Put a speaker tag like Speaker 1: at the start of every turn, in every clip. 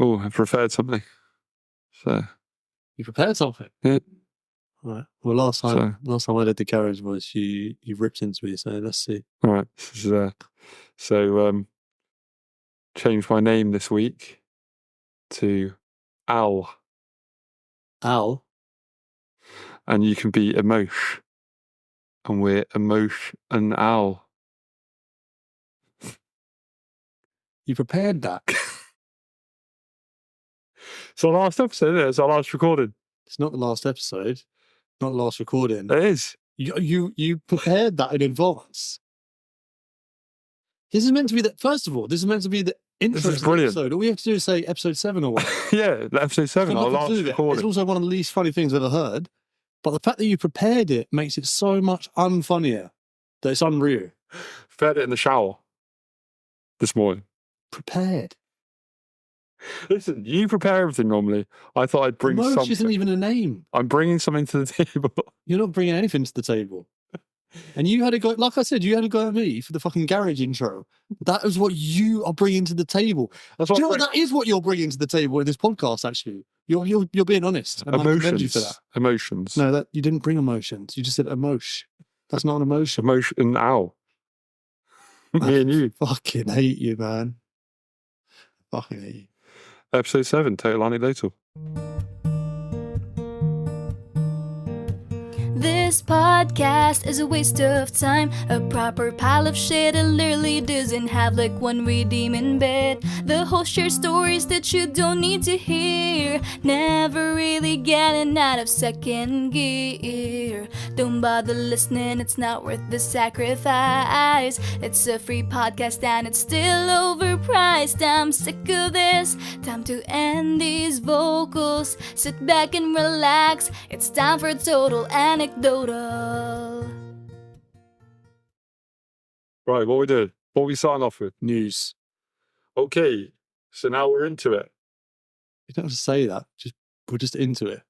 Speaker 1: Oh, I've prepared something. So
Speaker 2: You prepared something?
Speaker 1: yeah.
Speaker 2: All right. Well, last time I did the carriage voice, you ripped into me. So let's see.
Speaker 1: All right. This is, changed my name this week to Al,
Speaker 2: Al.
Speaker 1: and you can be Emosh, and we're Emosh and Al.
Speaker 2: You prepared that?
Speaker 1: It's our last episode, isn't it? It's our last recording.
Speaker 2: It's not the last episode. Not the last recording.
Speaker 1: It is.
Speaker 2: You prepared that in advance. This is meant to be First of all, this is meant to be the intro
Speaker 1: This is
Speaker 2: to the
Speaker 1: brilliant.
Speaker 2: episode. All we have to do is say episode 7 or whatever.
Speaker 1: Yeah, episode 7, our last recording.
Speaker 2: It's also one of the least funny things I've ever heard. But the fact that you prepared it makes it so much unfunnier that it's unreal.
Speaker 1: Prepared it in the shower this morning.
Speaker 2: Prepared.
Speaker 1: Listen, you prepare everything normally. I thought I'd bring
Speaker 2: Emosh
Speaker 1: something.
Speaker 2: isn't even a name.
Speaker 1: I'm bringing something to the table.
Speaker 2: You're not bringing anything to the table. And you had a go, like I said, you had a go at me for the fucking garage intro. That is what you are bringing to the table.
Speaker 1: That's
Speaker 2: Do
Speaker 1: what
Speaker 2: you know what that is? What you're bringing to the table in this podcast? Actually, you're being honest. And I commend you for that.
Speaker 1: Emotions.
Speaker 2: No, that you didn't bring emotions. You just said emotion. That's not an emotion.
Speaker 1: Emotion, Al. Me and you.
Speaker 2: Fucking hate you, man. Fucking hate you.
Speaker 1: Episode 7, Total Anecdotal.
Speaker 3: This podcast is a waste of time. A proper pile of shit. It literally doesn't have like one redeeming bit. The host shares stories that you don't need to hear. Never really getting out of second gear. Don't bother listening, it's not worth the sacrifice. It's a free podcast and it's still overpriced. I'm sick of this. Time to end these vocals. Sit back and relax. It's time for Total Anecdotal.
Speaker 1: Right, what we did? What we starting off with?
Speaker 2: News.
Speaker 1: Okay, so now we're into it.
Speaker 2: You don't have to say that. We're just into it.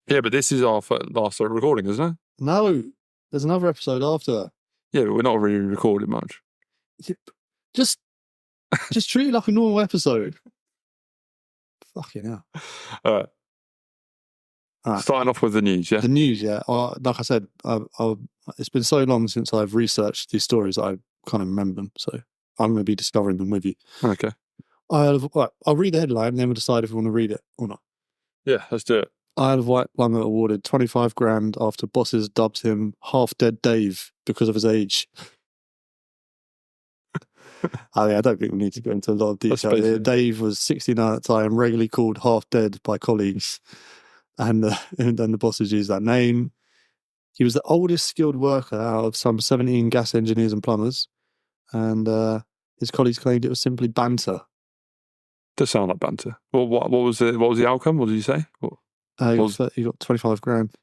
Speaker 1: Yeah, but this is our last recording, isn't it?
Speaker 2: No, there's another episode after.
Speaker 1: Yeah, but we're not really recording much.
Speaker 2: Just treat it like a normal episode. Fucking hell.
Speaker 1: All right. Starting off with the news, yeah?
Speaker 2: The news, yeah. Like I said, it's been so long since I've researched these stories that I kind of remember them. So I'm going to be discovering them with you.
Speaker 1: Okay.
Speaker 2: I'll read the headline and then we'll decide if we want to read it or not.
Speaker 1: Yeah, let's do it.
Speaker 2: Isle of Wight plumber awarded 25 grand after bosses dubbed him half-dead Dave because of his age. I don't think we need to go into a lot of detail. Dave was 69 at the time, regularly called half-dead by colleagues. And then the bosses used that name. He was the oldest skilled worker out of some 17 gas engineers and plumbers. And his colleagues claimed it was simply banter.
Speaker 1: Does sound like banter. Well, what was the outcome? What did you say?
Speaker 2: He got 25 grand.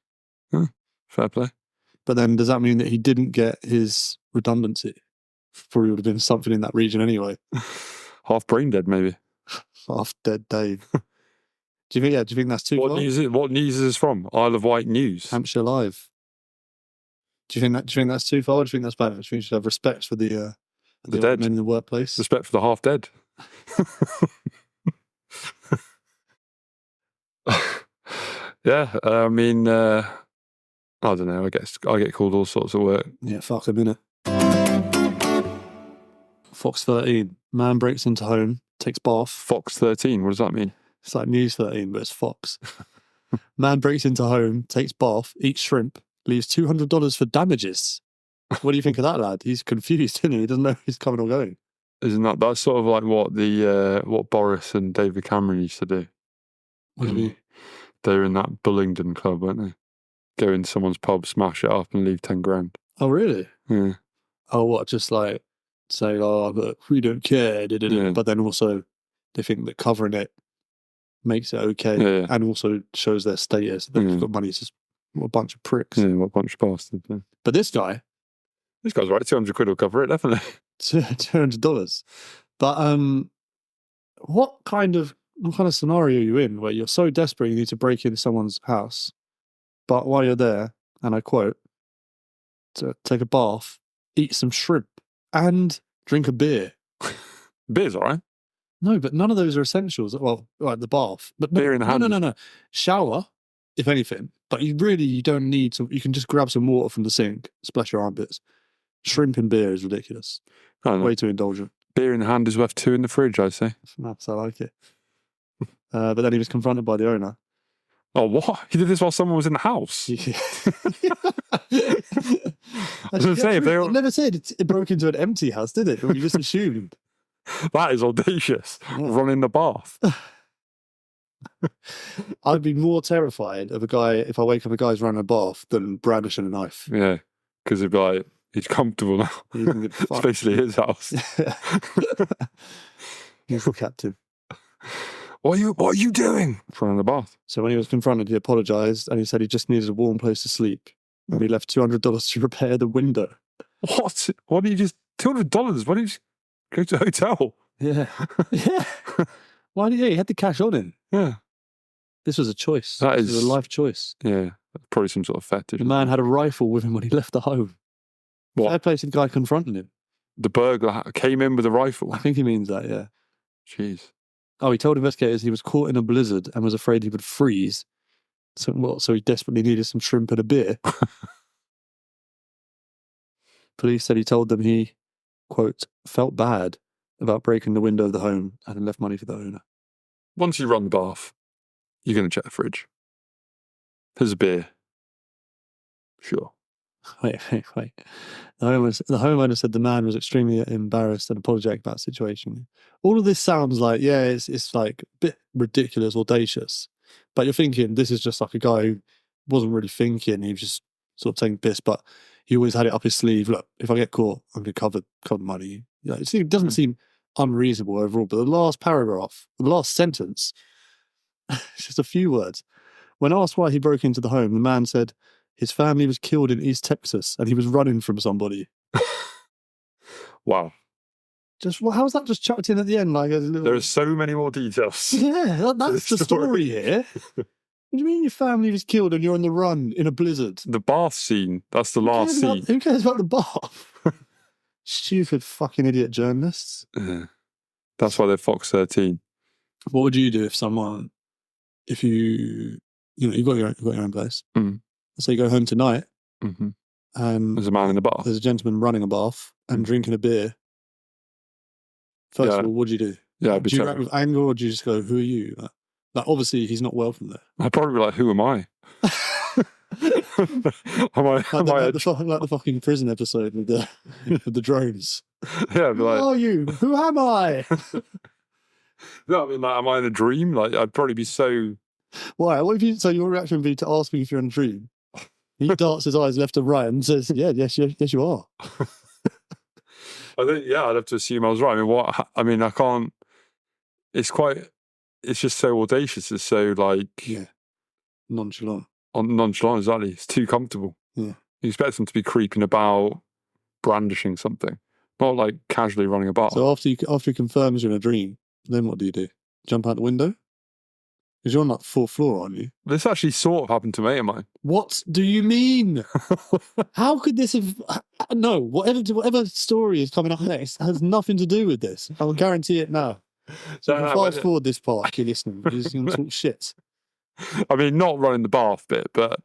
Speaker 1: Fair play.
Speaker 2: But then does that mean that he didn't get his redundancy? Probably would have been something in that region anyway.
Speaker 1: Half brain dead, maybe.
Speaker 2: Half dead Dave. Do you think that's too far?
Speaker 1: What news is this from? Isle of Wight News.
Speaker 2: Hampshire Live. Do you think that's too far? Or do you think that's bad? Do you think you should have respect for the dead men in the workplace?
Speaker 1: Respect for the half dead. Yeah, I mean, I don't know. I guess I get called all sorts of work.
Speaker 2: Yeah, fuck a minute. Fox 13. Man breaks into home, takes bath.
Speaker 1: Fox 13. What does that mean?
Speaker 2: It's like News 13, but it's Fox. Man breaks into home, takes bath, eats shrimp, leaves $200 for damages. What do you think of that, lad? He's confused, isn't he? He doesn't know if he's coming or going.
Speaker 1: Isn't that's sort of like what Boris and David Cameron used to do?
Speaker 2: What do you mean?
Speaker 1: They were in that Bullingdon club, weren't they? Go in someone's pub, smash it up, and leave 10 grand.
Speaker 2: Oh, really?
Speaker 1: Yeah.
Speaker 2: Oh, what? Just like say, oh, but we don't care,
Speaker 1: Yeah.
Speaker 2: But then also they think that covering it makes it okay, and also shows their status. They've got money. It's just what a bunch of pricks.
Speaker 1: Yeah, what a bunch of bastards. Yeah.
Speaker 2: But this guy's
Speaker 1: right. 200 quid will cover it, definitely.
Speaker 2: $200. But what kind of scenario are you in where you're so desperate you need to break into someone's house, but while you're there, and I quote, to take a bath, eat some shrimp, and drink a beer?
Speaker 1: Beer's all right.
Speaker 2: No, but none of those are essentials. Well, right, the bath. But
Speaker 1: Beer in the hand.
Speaker 2: No. Shower, if anything. But you don't need to. You can just grab some water from the sink, splash your armpits. Shrimp and beer is ridiculous. Way too indulgent.
Speaker 1: Beer in the hand is worth 2 in the fridge, I say.
Speaker 2: That's I like it. But then he was confronted by the owner.
Speaker 1: Oh, what? He did this while someone was in the house?
Speaker 2: Yeah.
Speaker 1: I was going to say, if they were...
Speaker 2: It never said it broke into an empty house, did it? Or you just assumed?
Speaker 1: That is audacious.
Speaker 2: Yeah.
Speaker 1: Run in the bath.
Speaker 2: I'd be more terrified of a guy if I wake up a guy's running a bath than brandishing a knife.
Speaker 1: Yeah, because he'd be like, he's comfortable now. It's basically his house.
Speaker 2: He's the captain.
Speaker 1: What are you doing? Running the bath.
Speaker 2: So when he was confronted, he apologised and he said he just needed a warm place to sleep. And he left $200 to repair the window.
Speaker 1: What? Why don't you just... $200? Why don't you just go to a hotel?
Speaker 2: Yeah. Yeah. Why did he had the cash on him?
Speaker 1: Yeah.
Speaker 2: This was a choice.
Speaker 1: This
Speaker 2: was a life choice.
Speaker 1: Yeah. Probably some sort of fetish.
Speaker 2: The man had a rifle with him when he left the home.
Speaker 1: What?
Speaker 2: Fair play to the guy confronting him.
Speaker 1: The burglar came in with a rifle?
Speaker 2: I think he means that, yeah.
Speaker 1: Jeez.
Speaker 2: Oh, he told investigators he was caught in a blizzard and was afraid he would freeze. So he desperately needed some shrimp and a beer. Police said he told them he, quote, felt bad about breaking the window of the home and had left money for the owner.
Speaker 1: Once you run the bath, you're going to check the fridge. There's a beer. Sure.
Speaker 2: Wait. The homeowner said the man was extremely embarrassed and apologetic about the situation. All of this sounds like, yeah, it's like a bit ridiculous, audacious. But you're thinking this is just like a guy who wasn't really thinking. He was just sort of taking piss, but he always had it up his sleeve. Look, if I get caught, I'm going to cover money. You know, it doesn't seem unreasonable overall. But the last paragraph, the last sentence, it's just a few words. When asked why he broke into the home, the man said his family was killed in East Texas and he was running from somebody.
Speaker 1: Wow.
Speaker 2: How was that just chucked in at the end? Like
Speaker 1: there are so many more details.
Speaker 2: Yeah, that's the story here. What do you mean your family was killed and you're on the run in a blizzard?
Speaker 1: The bath scene. That's the last scene.
Speaker 2: Who cares about the bath? Stupid fucking idiot journalists.
Speaker 1: That's why they're Fox 13.
Speaker 2: What would you do if you've got your own place. So you go home tonight and
Speaker 1: there's a man in the bath.
Speaker 2: There's a gentleman running a bath and drinking a beer. First of all, what do you do?
Speaker 1: Yeah,
Speaker 2: do you react with anger or do you just go, who are you? Like obviously he's not welcome there.
Speaker 1: I'd probably be like, who am I? Like
Speaker 2: the fucking prison episode with the drones.
Speaker 1: Yeah,
Speaker 2: who are you? Who am I?
Speaker 1: No, I mean, like, am I in a dream? Like, I'd probably be so...
Speaker 2: Why? So your reaction would be to ask me if you're in a dream? He darts his eyes left and right and says, yes, you are.
Speaker 1: I think, I'd have to assume I was right. I can't... It's just so audacious. It's so, like...
Speaker 2: Yeah. Nonchalant.
Speaker 1: Nonchalant, exactly. It's too comfortable.
Speaker 2: Yeah.
Speaker 1: You expect them to be creeping about, brandishing something. Not, like, casually running a bar.
Speaker 2: So after he confirms you're in a dream, then what do? Jump out the window? Because you're on like the 4th floor, aren't you?
Speaker 1: This actually sort of happened to a mate of mine.
Speaker 2: What do you mean? How could this have... No, whatever story is coming up next has nothing to do with this. I'll guarantee it now. So fast forward this part if you're listening. You're just going to talk shit.
Speaker 1: I mean, not running the bath bit, but...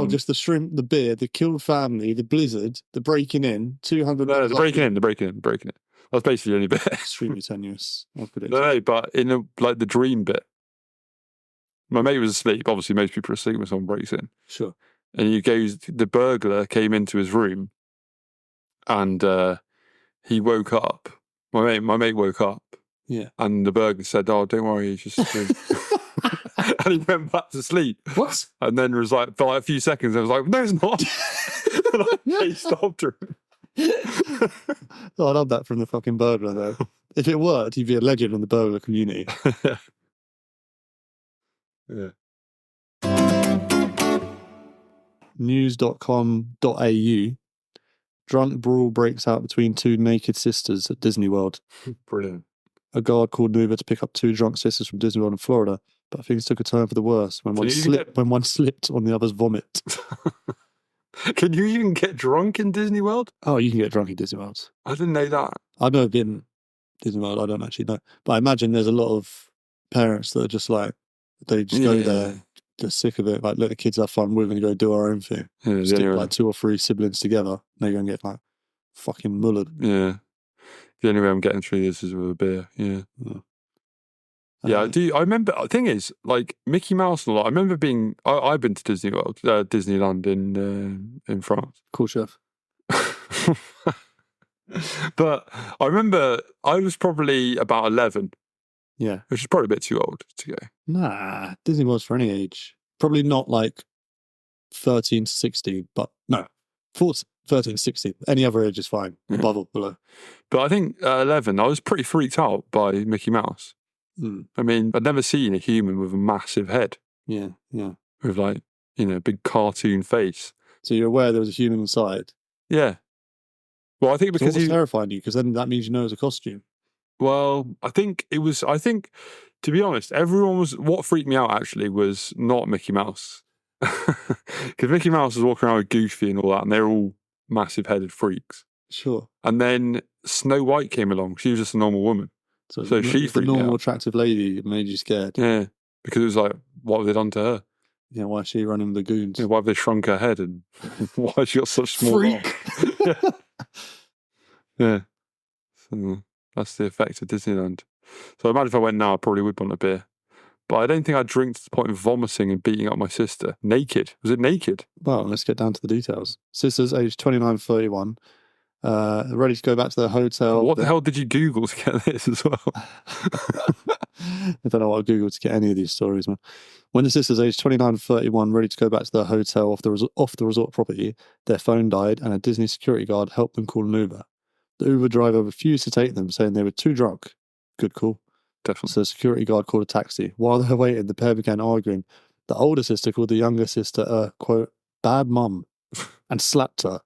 Speaker 2: just the shrimp, the beer, the killed family, the blizzard, the breaking in, 200...
Speaker 1: No, the breaking in. That's basically the only bit.
Speaker 2: Extremely tenuous.
Speaker 1: No, but in the dream bit. My mate was asleep. Obviously, most people are asleep when someone breaks in.
Speaker 2: Sure.
Speaker 1: And the burglar came into his room and he woke up. My mate woke up.
Speaker 2: Yeah.
Speaker 1: And the burglar said, "Oh, don't worry, he's just asleep." And he went back to sleep.
Speaker 2: What?
Speaker 1: And then was like, for like a few seconds, I was like, "No, it's not." And I chased after him.
Speaker 2: Oh, I love that from the fucking burglar, though. If it worked, he'd be a legend in the burglar community.
Speaker 1: Yeah.
Speaker 2: News.com.au. Drunk brawl breaks out between 2 naked sisters at Disney World.
Speaker 1: Brilliant.
Speaker 2: A guard called an Uber to pick up 2 drunk sisters from Disney World in Florida, but things took a turn for the worse when one slipped on the other's vomit.
Speaker 1: Can you even get drunk in Disney World?
Speaker 2: Oh, you can get drunk in Disney World.
Speaker 1: I didn't know that.
Speaker 2: I've never been Disney World, I don't actually know. But I imagine there's a lot of parents that are just like, they just go there, just sick of it. Like, let the kids have fun. We're going to go do our own thing. Stick like 2 or 3 siblings together. They're going to get like fucking mullered.
Speaker 1: Yeah. The only way I'm getting through this is with a beer. Yeah. Yeah, I do. I remember, the thing is, like, Mickey Mouse and all that, I remember I've been to Disney World, Disneyland in France.
Speaker 2: Cool, chef.
Speaker 1: But I remember I was probably about 11.
Speaker 2: Yeah.
Speaker 1: Which is probably a bit too old to go.
Speaker 2: Nah, Disney World's for any age. Probably not like 13 to 16, but no, 13 to 16. Any other age is fine, above or below.
Speaker 1: But I think at 11, I was pretty freaked out by Mickey Mouse. I mean, I'd never seen a human with a massive head.
Speaker 2: Yeah, yeah.
Speaker 1: With like, a big cartoon face.
Speaker 2: So you're aware there was a human inside?
Speaker 1: Yeah. Well, I think because
Speaker 2: so what was terrifying you? Because then that means you know it was a costume.
Speaker 1: Well, I think, to be honest, what freaked me out actually was not Mickey Mouse. Because Mickey Mouse was walking around with Goofy and all that, and they're all massive headed freaks.
Speaker 2: Sure.
Speaker 1: And then Snow White came along. She was just a normal woman. So she freaked
Speaker 2: the
Speaker 1: me
Speaker 2: normal
Speaker 1: out.
Speaker 2: attractive lady made you scared.
Speaker 1: Yeah. Because it was like, what have they done to her?
Speaker 2: Yeah, why is she running the goons?
Speaker 1: Yeah, why have they shrunk her head and why has she got such small
Speaker 2: freak?
Speaker 1: Yeah. So that's the effect of Disneyland. So I imagine if I went now, I probably would want a beer. But I don't think I'd drink to the point of vomiting and beating up my sister. Naked. Was it naked?
Speaker 2: Well, let's get down to the details. Sisters aged 29, 31. Ready to go back to their hotel.
Speaker 1: What the hell did you Google to get this as well?
Speaker 2: I don't know what I Googled to get any of these stories, man. When the sisters aged 29 and 31, ready to go back to their hotel off the resort property, their phone died and a Disney security guard helped them call an Uber. The Uber driver refused to take them, saying they were too drunk. Good call.
Speaker 1: Definitely.
Speaker 2: So the security guard called a taxi. While they waited, the pair began arguing. The older sister called the younger sister a, quote, bad mum and slapped her.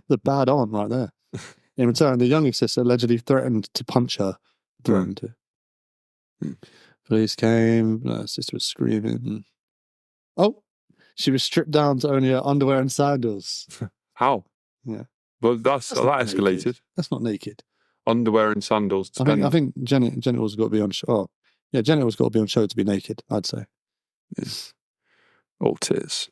Speaker 2: The bad aunt right there. In return, the younger sister allegedly threatened to punch her. Police came. The sister was screaming. Oh, she was stripped down to only her underwear and sandals.
Speaker 1: How?
Speaker 2: Yeah.
Speaker 1: Well, that escalated.
Speaker 2: Naked. That's not naked.
Speaker 1: Underwear and sandals.
Speaker 2: I think genitals got to be on show. Oh, yeah, genitals got to be on show to be naked, I'd say.
Speaker 1: Yes. All tears.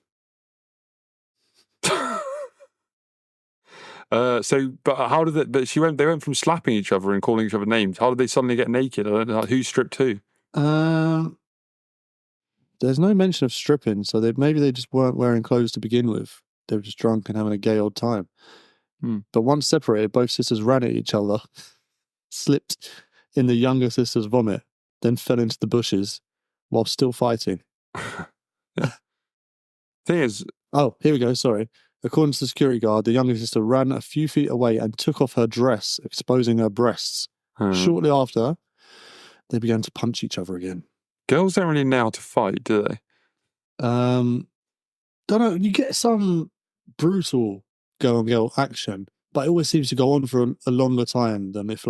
Speaker 1: But how did it? But they went from slapping each other and calling each other names. How did they suddenly get naked? I don't know who stripped who.
Speaker 2: There's no mention of stripping, so maybe they just weren't wearing clothes to begin with. They were just drunk and having a gay old time. But once separated, both sisters ran at each other, slipped in the younger sister's vomit, then fell into the bushes while still fighting.
Speaker 1: Thing is,
Speaker 2: oh, here we go. Sorry. According to the security guard, the younger sister ran a few feet away and took off her dress, exposing her breasts. Shortly after, they began to punch each other again.
Speaker 1: Girls don't really know how to fight, do they?
Speaker 2: Don't know. You get some brutal girl-on-girl action, but it always seems to go on for a longer time than if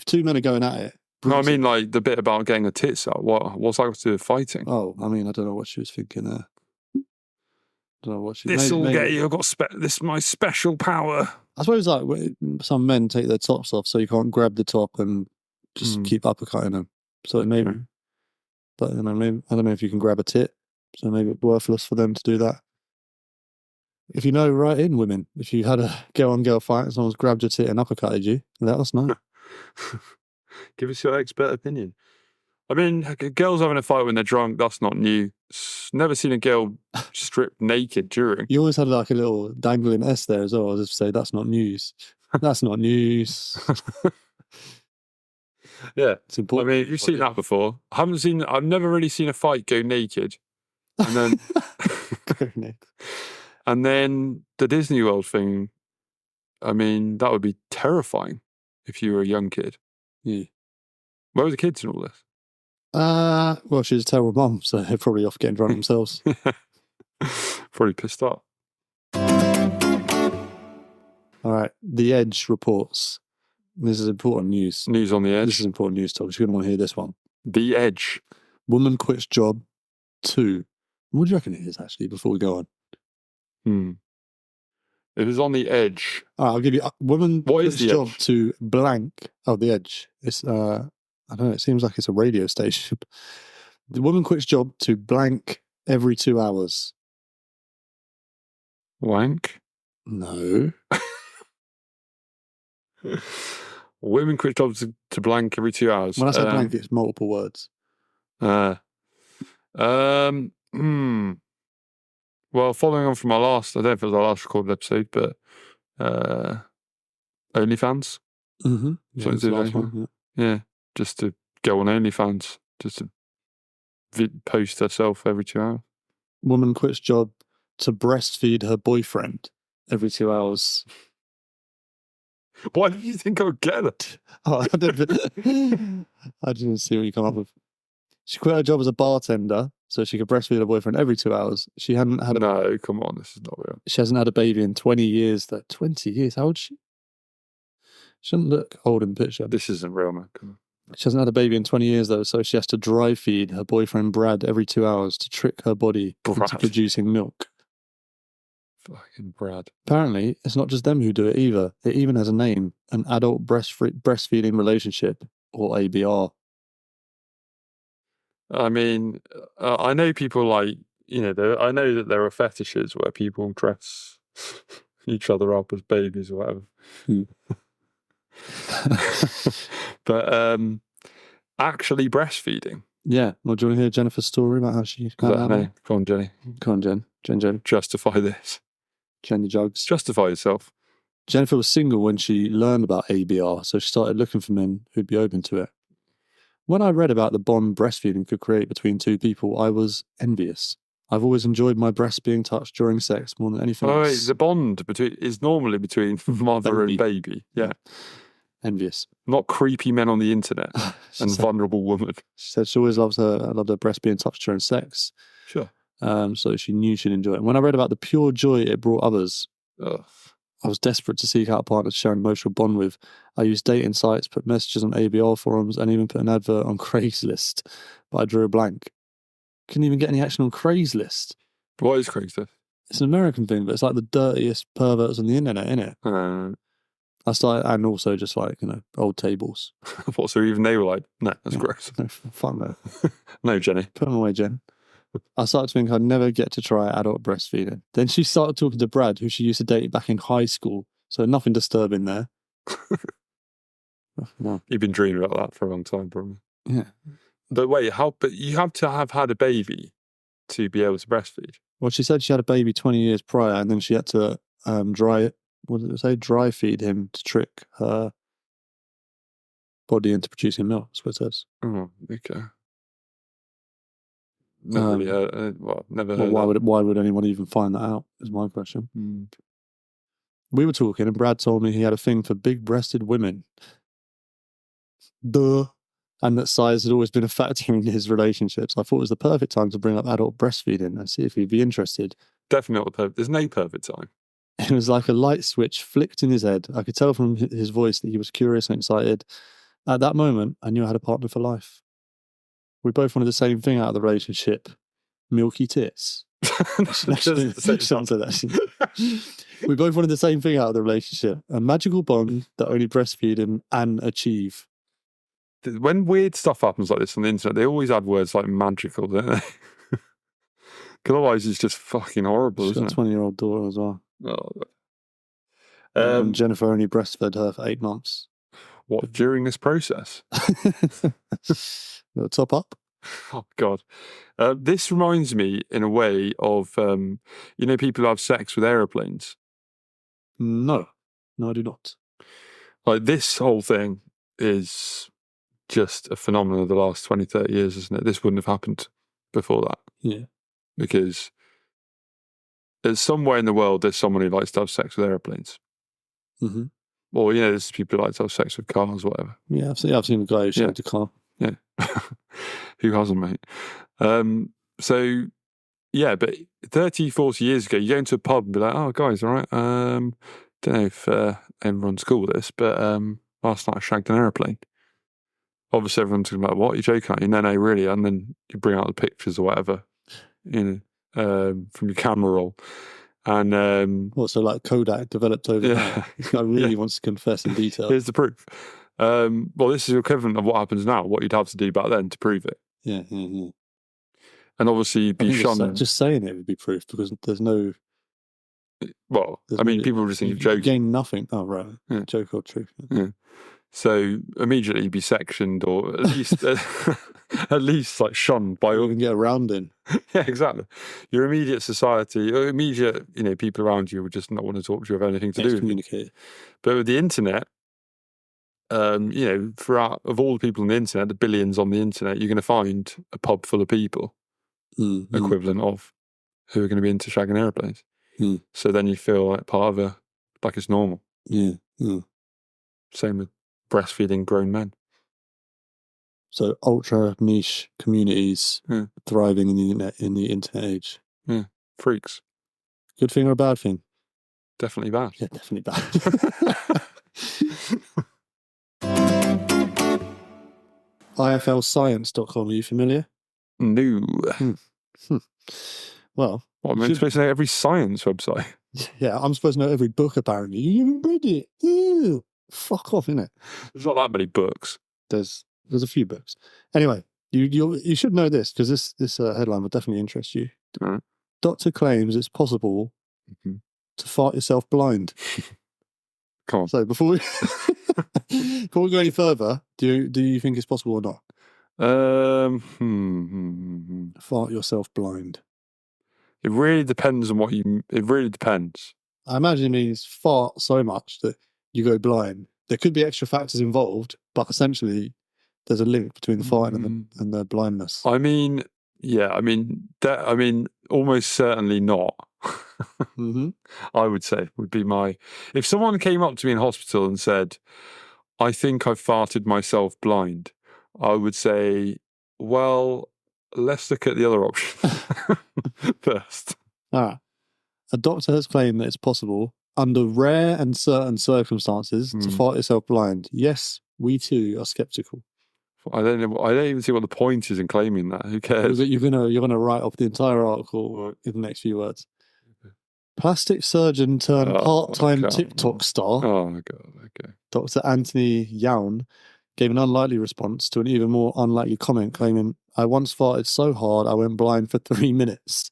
Speaker 2: 2 men are going at it.
Speaker 1: No, I mean like the bit about getting a tits out. What's that got to do with fighting?
Speaker 2: Oh, I mean, I don't know what she was thinking there. I don't know what she.
Speaker 1: This will get you. I've got this my special power.
Speaker 2: I suppose some men take their tops off, so you can't grab the top and just keep uppercutting them. So maybe, but maybe, I don't know if you can grab a tit. So maybe it's worthless for them to do that. If you know, write in, women. If you had a girl-on-girl fight and someone's grabbed your tit and uppercutted you, let us know.
Speaker 1: Give us your expert opinion. I mean, girls having a fight when they're drunk, that's not new. Never seen a girl stripped naked during.
Speaker 2: You always had like a little dangling S there as well, as if to say, that's not news. That's not news.
Speaker 1: Yeah.
Speaker 2: It's important.
Speaker 1: I mean, you've seen that before. I've never really seen a fight go naked. And then, and then the Disney World thing, I mean, that would be terrifying if you were a young kid.
Speaker 2: Yeah.
Speaker 1: Where were the kids in all this?
Speaker 2: Well, she's a terrible mum, so they're probably off getting drunk themselves.
Speaker 1: Probably pissed off.
Speaker 2: All right. The Edge reports. This is important news.
Speaker 1: News on the Edge.
Speaker 2: This is important news, Tom. You're going to want to hear this one.
Speaker 1: The Edge.
Speaker 2: Woman quits job 2. What do you reckon it is, actually, before we go on?
Speaker 1: It was on the edge.
Speaker 2: I'll give you a woman
Speaker 1: What is
Speaker 2: quits
Speaker 1: the
Speaker 2: job
Speaker 1: edge?
Speaker 2: to blank. Oh, the edge. It's I don't know. It seems like it's a radio station. The woman quits job to blank every 2 hours.
Speaker 1: Wank.
Speaker 2: No.
Speaker 1: Women quit jobs to blank every 2 hours.
Speaker 2: When I say blank, it's multiple words.
Speaker 1: Well, following on from our last, I don't know if it was our last recorded episode, but OnlyFans.
Speaker 2: Mm-hmm.
Speaker 1: So it's the last one. Yeah, just to go on OnlyFans, just to post herself every 2 hours.
Speaker 2: Woman quits job to breastfeed her boyfriend every 2 hours.
Speaker 1: Why did you think I would get it?
Speaker 2: Oh, I didn't see what you come up with. She quit her job as a bartender so she could breastfeed her boyfriend every 2 hours. She hadn't had
Speaker 1: No, come on, this is not real.
Speaker 2: She hasn't had a baby in 20 years. 20 years? How old is she? She doesn't look old in the picture.
Speaker 1: This isn't real, man. Come on.
Speaker 2: She hasn't had a baby in 20 years, though, so she has to dry feed her boyfriend Brad every 2 hours to trick her body into producing milk.
Speaker 1: Fucking Brad.
Speaker 2: Apparently, it's not just them who do it either. It even has a name, an adult breastfeeding relationship, or ABR.
Speaker 1: I mean, I know people like, I know that there are fetishes where people dress each other up as babies or whatever. But actually breastfeeding.
Speaker 2: Yeah. Well, do you want to hear Jennifer's story about how she...
Speaker 1: Come on, Jenny.
Speaker 2: Come on, Jen. Jen.
Speaker 1: Justify this.
Speaker 2: Jen, your jugs.
Speaker 1: Justify yourself.
Speaker 2: Jennifer was single when she learned about ABR, so she started looking for men who'd be open to it. When I read about the bond breastfeeding could create between two people, I was envious. I've always enjoyed my breasts being touched during sex more than anything else.
Speaker 1: Wait, the bond is normally between mother and baby. Yeah.
Speaker 2: Envious.
Speaker 1: Not creepy men on the internet and vulnerable woman.
Speaker 2: She said she always loved her breast being touched during sex.
Speaker 1: Sure.
Speaker 2: So she knew she'd enjoy it. When I read about the pure joy it brought others, I was desperate to seek out a partner to share an emotional bond with. I used dating sites, put messages on ABR forums, and even put an advert on Craigslist. But I drew a blank. Couldn't even get any action on Craigslist.
Speaker 1: What is Craigslist?
Speaker 2: It's an American thing, but it's like the dirtiest perverts on the internet, innit? I started, and also just like, old tables.
Speaker 1: What, so even they were like, no, that's gross.
Speaker 2: No, fuck no.
Speaker 1: No, Jenny.
Speaker 2: Put them away, Jen. I started to think I'd never get to try adult breastfeeding. Then she started talking to Brad, who she used to date back in high school. So nothing disturbing there. No.
Speaker 1: You've been dreaming about that for a long time, probably.
Speaker 2: Yeah.
Speaker 1: But wait, but you have to have had a baby to be able to breastfeed?
Speaker 2: Well, she said she had a baby 20 years prior, and then she had to dry feed him to trick her body into producing milk. That's what it says.
Speaker 1: Oh, okay. Never really heard. Never heard.
Speaker 2: Why would anyone even find that out? Is my question. We were talking, and Brad told me he had a thing for big-breasted women. Duh. And that size had always been a factor in his relationships. I thought it was the perfect time to bring up adult breastfeeding and see if he'd be interested.
Speaker 1: Definitely not the perfect. There's no perfect time.
Speaker 2: It was like a light switch flicked in his head. I could tell from his voice that he was curious and excited. At that moment, I knew I had a partner for life. We both wanted the same thing out of the relationship. Milky tits. We both wanted the same thing out of the relationship. A magical bond that only breastfeeding and achieve.
Speaker 1: When weird stuff happens like this on the internet, they always add words like magical, don't they? Because otherwise it's just fucking horrible, isn't it?
Speaker 2: She's got a 20-year-old daughter as well.
Speaker 1: Oh.
Speaker 2: And Jennifer only breastfed her for 8 months.
Speaker 1: What, during this process?
Speaker 2: Top up?
Speaker 1: Oh, God. This reminds me, in a way, of, people who have sex with aeroplanes.
Speaker 2: No, I do not.
Speaker 1: Like, this whole thing is just a phenomenon of the last 20, 30 years, isn't it? This wouldn't have happened before that.
Speaker 2: Yeah.
Speaker 1: Because there's somewhere in the world, there's someone who likes to have sex with aeroplanes.
Speaker 2: Mm-hmm.
Speaker 1: Or, there's people who like to have sex with cars, whatever.
Speaker 2: Yeah, I've seen a guy who shanked a car.
Speaker 1: Yeah. Who hasn't, mate? So, yeah, but 30, 40 years ago, you go into a pub and be like, oh, guys, all right, don't know if everyone's cool with this, but last night I shagged an aeroplane. Obviously, everyone's talking about, what, you're joking, aren't you? No, really. And then you bring out the pictures or whatever, from your camera roll. And
Speaker 2: so like Kodak developed overnight. This guy really wants to confess in detail.
Speaker 1: Here's the proof. Well, this is the equivalent of what happens now, what you'd have to do back then to prove it.
Speaker 2: Yeah.
Speaker 1: And obviously be shunned.
Speaker 2: Just saying it would be proof because there's no...
Speaker 1: Well, I mean, people just think you're joking.
Speaker 2: You gain nothing. Oh, right.
Speaker 1: Yeah.
Speaker 2: Joke or truth.
Speaker 1: Yeah. So immediately you'd be sectioned or at least at least like shunned by all.
Speaker 2: You can get around in.
Speaker 1: Yeah, exactly. Your immediate society, or immediate, people around you would just not want to talk to you or have anything to do with
Speaker 2: communicate.
Speaker 1: But with the internet, throughout of all the people on the internet, the billions on the internet, you're going to find a pub full of people equivalent of who are going to be into shagging aeroplanes. So then you feel like part of like it's normal.
Speaker 2: Yeah.
Speaker 1: Same with breastfeeding grown men.
Speaker 2: So ultra niche communities thriving in the internet age.
Speaker 1: Yeah, freaks.
Speaker 2: Good thing or a bad thing?
Speaker 1: Definitely bad.
Speaker 2: Yeah, definitely bad. IFLscience.com, are you familiar?
Speaker 1: No.
Speaker 2: Well,
Speaker 1: I'm supposed to know every science website.
Speaker 2: Yeah, I'm supposed to know every book apparently. You haven't read it. Ew. Fuck off, innit?
Speaker 1: There's not that many books.
Speaker 2: There's a few books. Anyway, you should know this because this headline will definitely interest you.
Speaker 1: Right.
Speaker 2: Doctor claims it's possible to fart yourself blind.
Speaker 1: Come on.
Speaker 2: So before we go any further, do you think it's possible or not? Fart yourself blind.
Speaker 1: It really depends on it really depends.
Speaker 2: I imagine it means fart so much that you go blind. There could be extra factors involved, but essentially there's a link between the farting and the blindness.
Speaker 1: I mean, almost certainly not. I would say would be if someone came up to me in hospital and said, I think I've farted myself blind, I would say, well, let's look at the other option first.
Speaker 2: A doctor has claimed that it's possible, under rare and certain circumstances, to fart yourself blind. Yes, we too are skeptical.
Speaker 1: I don't even see what the point is in claiming that. Who cares?
Speaker 2: You're gonna write off the entire article in the next few words. Plastic surgeon turned part-time TikTok star.
Speaker 1: Oh my god! Okay.
Speaker 2: Dr. Anthony Youn gave an unlikely response to an even more unlikely comment, claiming, "I once farted so hard I went blind for 3 minutes."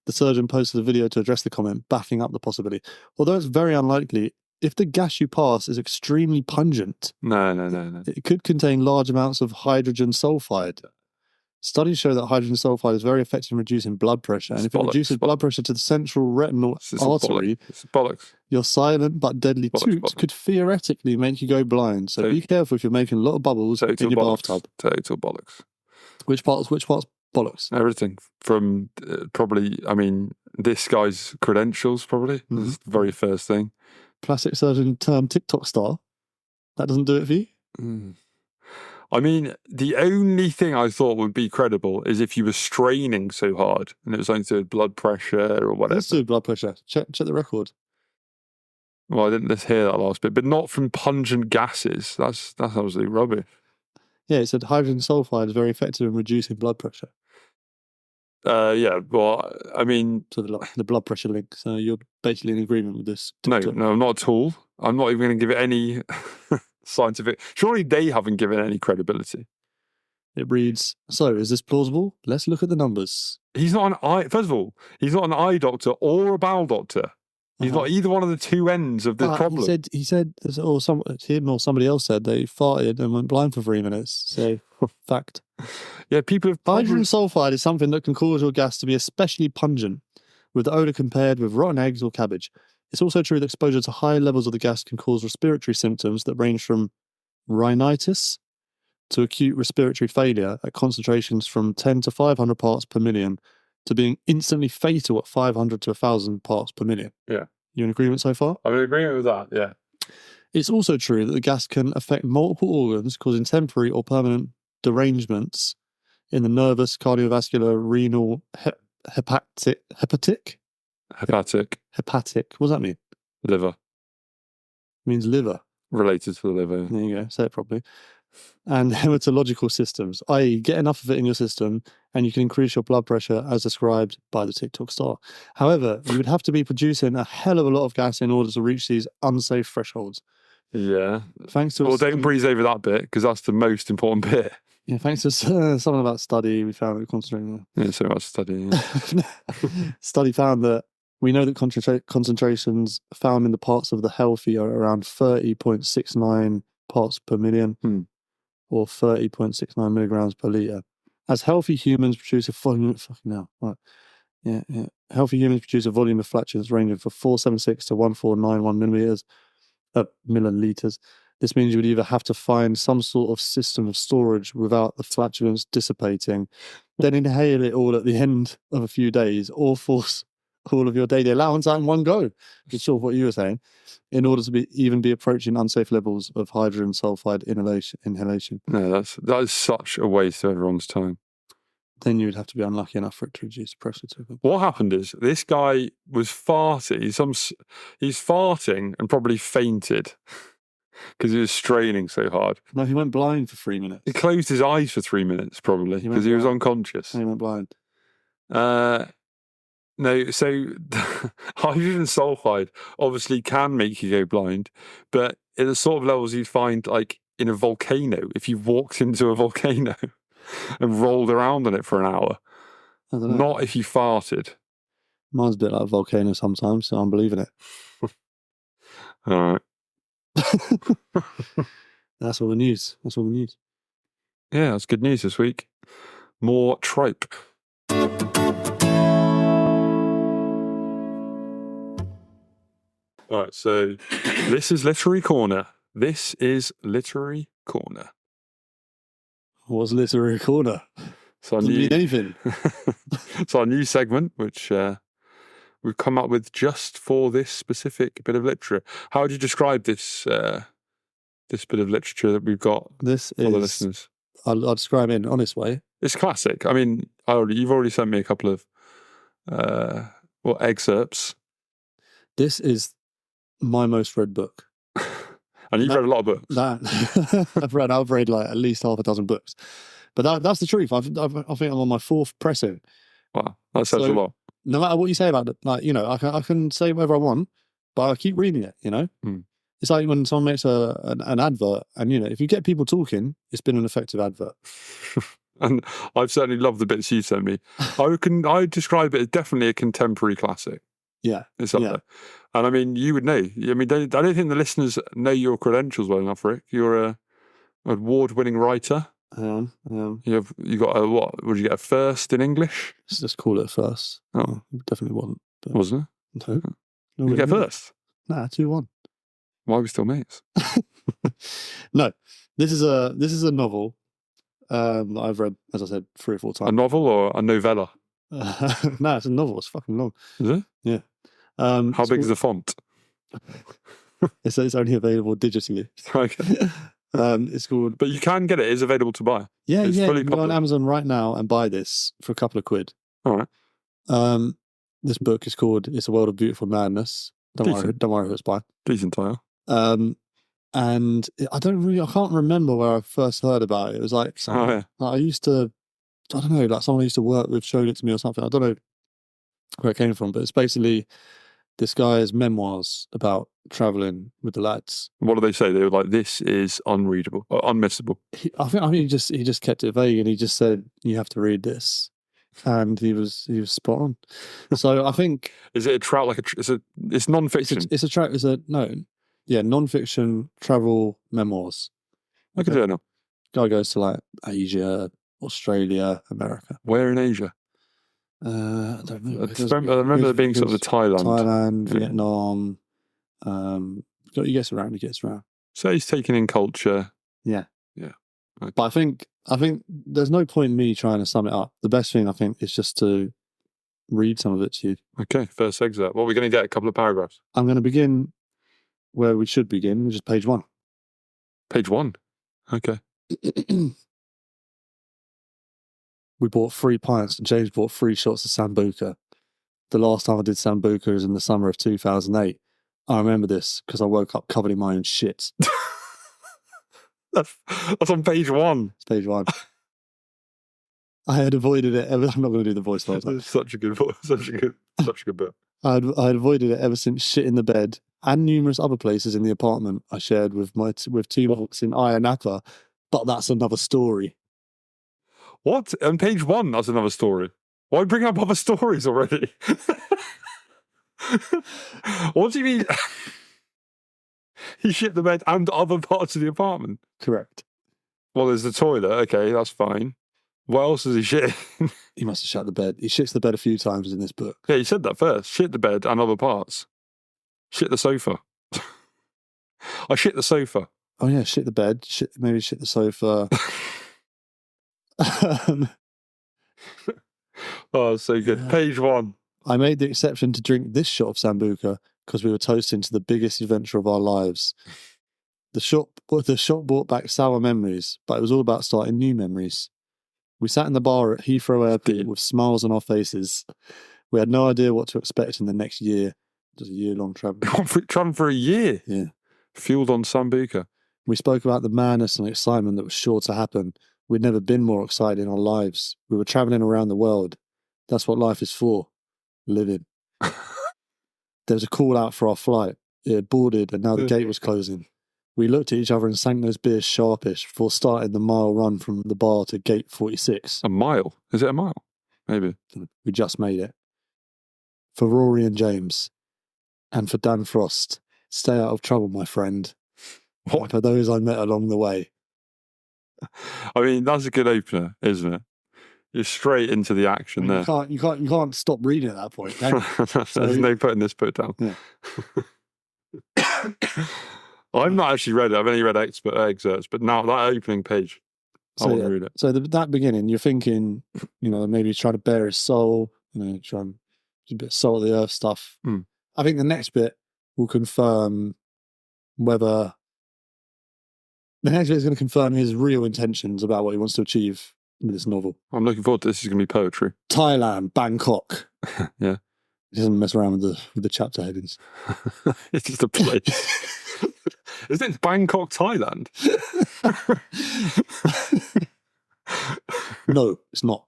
Speaker 2: The surgeon posted a video to address the comment, backing up the possibility. Although it's very unlikely, if the gas you pass is extremely pungent,
Speaker 1: no,
Speaker 2: it could contain large amounts of hydrogen sulfide. Studies show that hydrogen sulfide is very effective in reducing blood pressure, and if it reduces blood pressure to the central retinal artery, your silent but deadly toot could theoretically make you go blind. So be careful if you're making a lot of bubbles in your bathtub.
Speaker 1: Total bollocks.
Speaker 2: Which parts bollocks?
Speaker 1: Everything from probably, this guy's credentials, probably. This is the very first thing.
Speaker 2: Plastic surgeon turned TikTok star. That doesn't do it for you?
Speaker 1: The only thing I thought would be credible is if you were straining so hard and it was something to do with blood pressure or whatever.
Speaker 2: Let's do blood pressure. Check the record.
Speaker 1: Well, I didn't hear that last bit, but not from pungent gases. That's obviously rubbish.
Speaker 2: Yeah, it said hydrogen sulfide is very effective in reducing blood pressure.
Speaker 1: Yeah, well,
Speaker 2: So the blood pressure link. So you're basically in agreement with this.
Speaker 1: TikTok. No, not at all. I'm not even going to give it any scientific. Surely they haven't given any credibility.
Speaker 2: It reads, so is this plausible? Let's look at the numbers.
Speaker 1: He's not first of all, he's not an eye doctor or a bowel doctor. He's not either one of the two ends of the problem.
Speaker 2: He said, or him or somebody else said they farted and went blind for 3 minutes. So, fact.
Speaker 1: Yeah, people have...
Speaker 2: Hydrogen sulfide is something that can cause your gas to be especially pungent, with the odour compared with rotten eggs or cabbage. It's also true that exposure to high levels of the gas can cause respiratory symptoms that range from rhinitis to acute respiratory failure at concentrations from 10 to 500 parts per million to being instantly fatal at 500 to 1,000 parts per million.
Speaker 1: Yeah.
Speaker 2: You in agreement so far?
Speaker 1: I'm in agreement with that, yeah.
Speaker 2: It's also true that the gas can affect multiple organs, causing temporary or permanent derangements in the nervous, cardiovascular, renal, hepatic.
Speaker 1: Hepatic.
Speaker 2: What does that mean?
Speaker 1: Liver.
Speaker 2: It means liver.
Speaker 1: Related to the liver.
Speaker 2: There you go. Say it properly. and hematological systems, i.e. get enough of it in your system and you can increase your blood pressure as described by the TikTok star. However, you would have to be producing a hell of a lot of gas in order to reach these unsafe thresholds.
Speaker 1: Yeah.
Speaker 2: Thanks to
Speaker 1: don't breeze over that bit because that's the most important bit.
Speaker 2: Yeah, thanks to something about study, we found that concentrating.
Speaker 1: Yeah, so much study. Yeah.
Speaker 2: Study found that we know that concentrations found in the parts of the healthy are around 30.69 parts per million, or 30.69 milligrams per liter. As healthy humans produce a volume, healthy humans produce a volume of flatulence ranging from 476 to 1491 milliliters. This means you would either have to find some sort of system of storage without the flatulence dissipating, then inhale it all at the end of a few days, or force all of your daily allowance out in one go. It's sort of what you were saying, in order to be approaching unsafe levels of hydrogen sulfide inhalation.
Speaker 1: No, that is such a waste of everyone's time.
Speaker 2: Then you would have to be unlucky enough for it to reduce pressure to them.
Speaker 1: What happened is this guy was farting. He's farting and probably fainted because he was straining so hard.
Speaker 2: No, he went blind for 3 minutes.
Speaker 1: He closed his eyes for 3 minutes probably because he was unconscious.
Speaker 2: He went blind.
Speaker 1: No, so hydrogen sulfide obviously can make you go blind, but at the sort of levels you'd find like in a volcano, if you walked into a volcano and rolled around on it for an hour.
Speaker 2: I don't know.
Speaker 1: Not if you farted.
Speaker 2: Mine's a bit like a volcano sometimes, so I'm believing it.
Speaker 1: All right.
Speaker 2: That's all the news.
Speaker 1: Yeah, that's good news this week. More trope. All right, so this is Literary Corner. What's Literary Corner?
Speaker 2: Doesn't mean anything.
Speaker 1: It's our new segment, which we've come up with just for this specific bit of literature. How would you describe this this bit of literature that we've got for the listeners?
Speaker 2: I'll describe it in an honest way.
Speaker 1: It's classic. I mean, you've already sent me a couple of excerpts.
Speaker 2: This is my most read book.
Speaker 1: And you've read a lot of books.
Speaker 2: I've read like at least half a dozen books. But that's the truth. I think I'm on my fourth pressing.
Speaker 1: Wow, that says a lot.
Speaker 2: No matter what you say about it, like, you know, I can say whatever I want, but I keep reading it, you know? It's like when someone makes an advert and, you know, if you get people talking, it's been an effective advert.
Speaker 1: And I've certainly loved the bits you sent me. I would describe it as definitely a contemporary classic.
Speaker 2: Yeah.
Speaker 1: It's up there. And I mean, you would know. I mean, I don't think the listeners know your credentials well enough, Rick. You're an award-winning writer.
Speaker 2: I am.
Speaker 1: You got a what? Would you get a first in English?
Speaker 2: Let's just call it a first.
Speaker 1: Oh,
Speaker 2: it definitely wasn't.
Speaker 1: Wasn't it?
Speaker 2: No.
Speaker 1: You get first?
Speaker 2: Nah, 2-1.
Speaker 1: Why are we still mates?
Speaker 2: No, this is a novel that I've read, as I said, 3 or 4 times.
Speaker 1: A novel or a novella?
Speaker 2: No, it's a novel. It's fucking long.
Speaker 1: Is it?
Speaker 2: Yeah.
Speaker 1: How big is the font?
Speaker 2: It's only available digitally.
Speaker 1: Okay.
Speaker 2: It's called.
Speaker 1: But you can get it. It's available to buy.
Speaker 2: Yeah,
Speaker 1: it's
Speaker 2: yeah.
Speaker 1: fully
Speaker 2: You can go on Amazon right now and buy this for a couple of quid.
Speaker 1: All right.
Speaker 2: This book is called "It's a World of Beautiful Madness." Don't worry who it's by.
Speaker 1: Decent title.
Speaker 2: And I can't remember where I first heard about it. It was like, like I don't know, like someone I used to work with showed it to me or something. I don't know where it came from, but it's basically this guy's memoirs about traveling with the lads.
Speaker 1: What do they say? They were like, "This is unreadable, or unmissable."
Speaker 2: I think he just kept it vague, and he just said, "You have to read this," and he was spot on. So I think
Speaker 1: is it it's non-fiction?
Speaker 2: It's non-fiction travel memoirs.
Speaker 1: Like a journal.
Speaker 2: Guy goes to like Asia, Australia, America.
Speaker 1: Where in Asia?
Speaker 2: I don't know.
Speaker 1: I remember there being sort of
Speaker 2: Thailand, Vietnam. He gets around.
Speaker 1: So he's taking in culture.
Speaker 2: Yeah.
Speaker 1: Okay.
Speaker 2: But I think there's no point in me trying to sum it up. The best thing I think is just to read some of it to you.
Speaker 1: Okay, first excerpt. Well, we're going to get a couple of paragraphs.
Speaker 2: I'm going to begin where we should begin, which is page 1.
Speaker 1: Page 1? Okay.
Speaker 2: We bought 3 pints and James bought 3 shots of Sambuca. The last time I did Sambuca was in the summer of 2008. I remember this because I woke up covered in my own shit.
Speaker 1: That's on page 1.
Speaker 2: It's page 1. I had avoided it ever. I'm not going to do the voice now.
Speaker 1: It's such a good book. Such a good book.
Speaker 2: I had avoided it ever since shit in the bed and numerous other places in the apartment I shared with with 2 monks in Ayia Napa, but that's another story.
Speaker 1: What? On page 1, that's another story. Why bring up other stories already? What do you mean? He shit the bed and other parts of the apartment?
Speaker 2: Correct.
Speaker 1: Well, there's the toilet. Okay, that's fine. What else is he shit?
Speaker 2: He must have shut the bed. He shits the bed a few times in this book.
Speaker 1: Yeah, he said that first. Shit the bed and other parts. Shit the sofa. I shit the sofa.
Speaker 2: Oh yeah, shit the bed. Maybe shit the sofa.
Speaker 1: Oh, so good.
Speaker 2: Yeah.
Speaker 1: Page 1.
Speaker 2: I made the exception to drink this shot of Sambuca because we were toasting to the biggest adventure of our lives. The shot brought back sour memories, but it was all about starting new memories. We sat in the bar at Heathrow Airport with smiles on our faces. We had no idea what to expect in the next year. It was a year-long travel.
Speaker 1: Traveling for a year?
Speaker 2: Yeah.
Speaker 1: Fueled on Sambuca.
Speaker 2: We spoke about the madness and excitement that was sure to happen. We'd never been more excited in our lives. We were travelling around the world. That's what life is for. Living. There was a call out for our flight. It had boarded and now the gate was closing. We looked at each other and sank those beers sharpish before starting the mile run from the bar to gate 46.
Speaker 1: A mile? Is it a mile? Maybe.
Speaker 2: We just made it. For Rory and James. And for Dan Frost. Stay out of trouble, my friend.
Speaker 1: What?
Speaker 2: For those I met along the way.
Speaker 1: I mean, that's a good opener, isn't it? You're straight into the action there.
Speaker 2: You can't stop reading at that point, can you?
Speaker 1: There's no putting this book down.
Speaker 2: Yeah.
Speaker 1: I've not actually read it. I've only read excerpts, but now that opening page, I want to read it.
Speaker 2: So that beginning, you're thinking, maybe he's trying to bare his soul, trying a bit of soul of the earth stuff.
Speaker 1: Mm.
Speaker 2: I think the next bit will confirm whether the next bit is going to confirm his real intentions about what he wants to achieve with this novel.
Speaker 1: I'm looking forward to this. This is going to be poetry.
Speaker 2: Thailand, Bangkok.
Speaker 1: Yeah.
Speaker 2: He doesn't mess around with the chapter headings.
Speaker 1: It's just a place. Isn't it Bangkok, Thailand?
Speaker 2: No, it's not.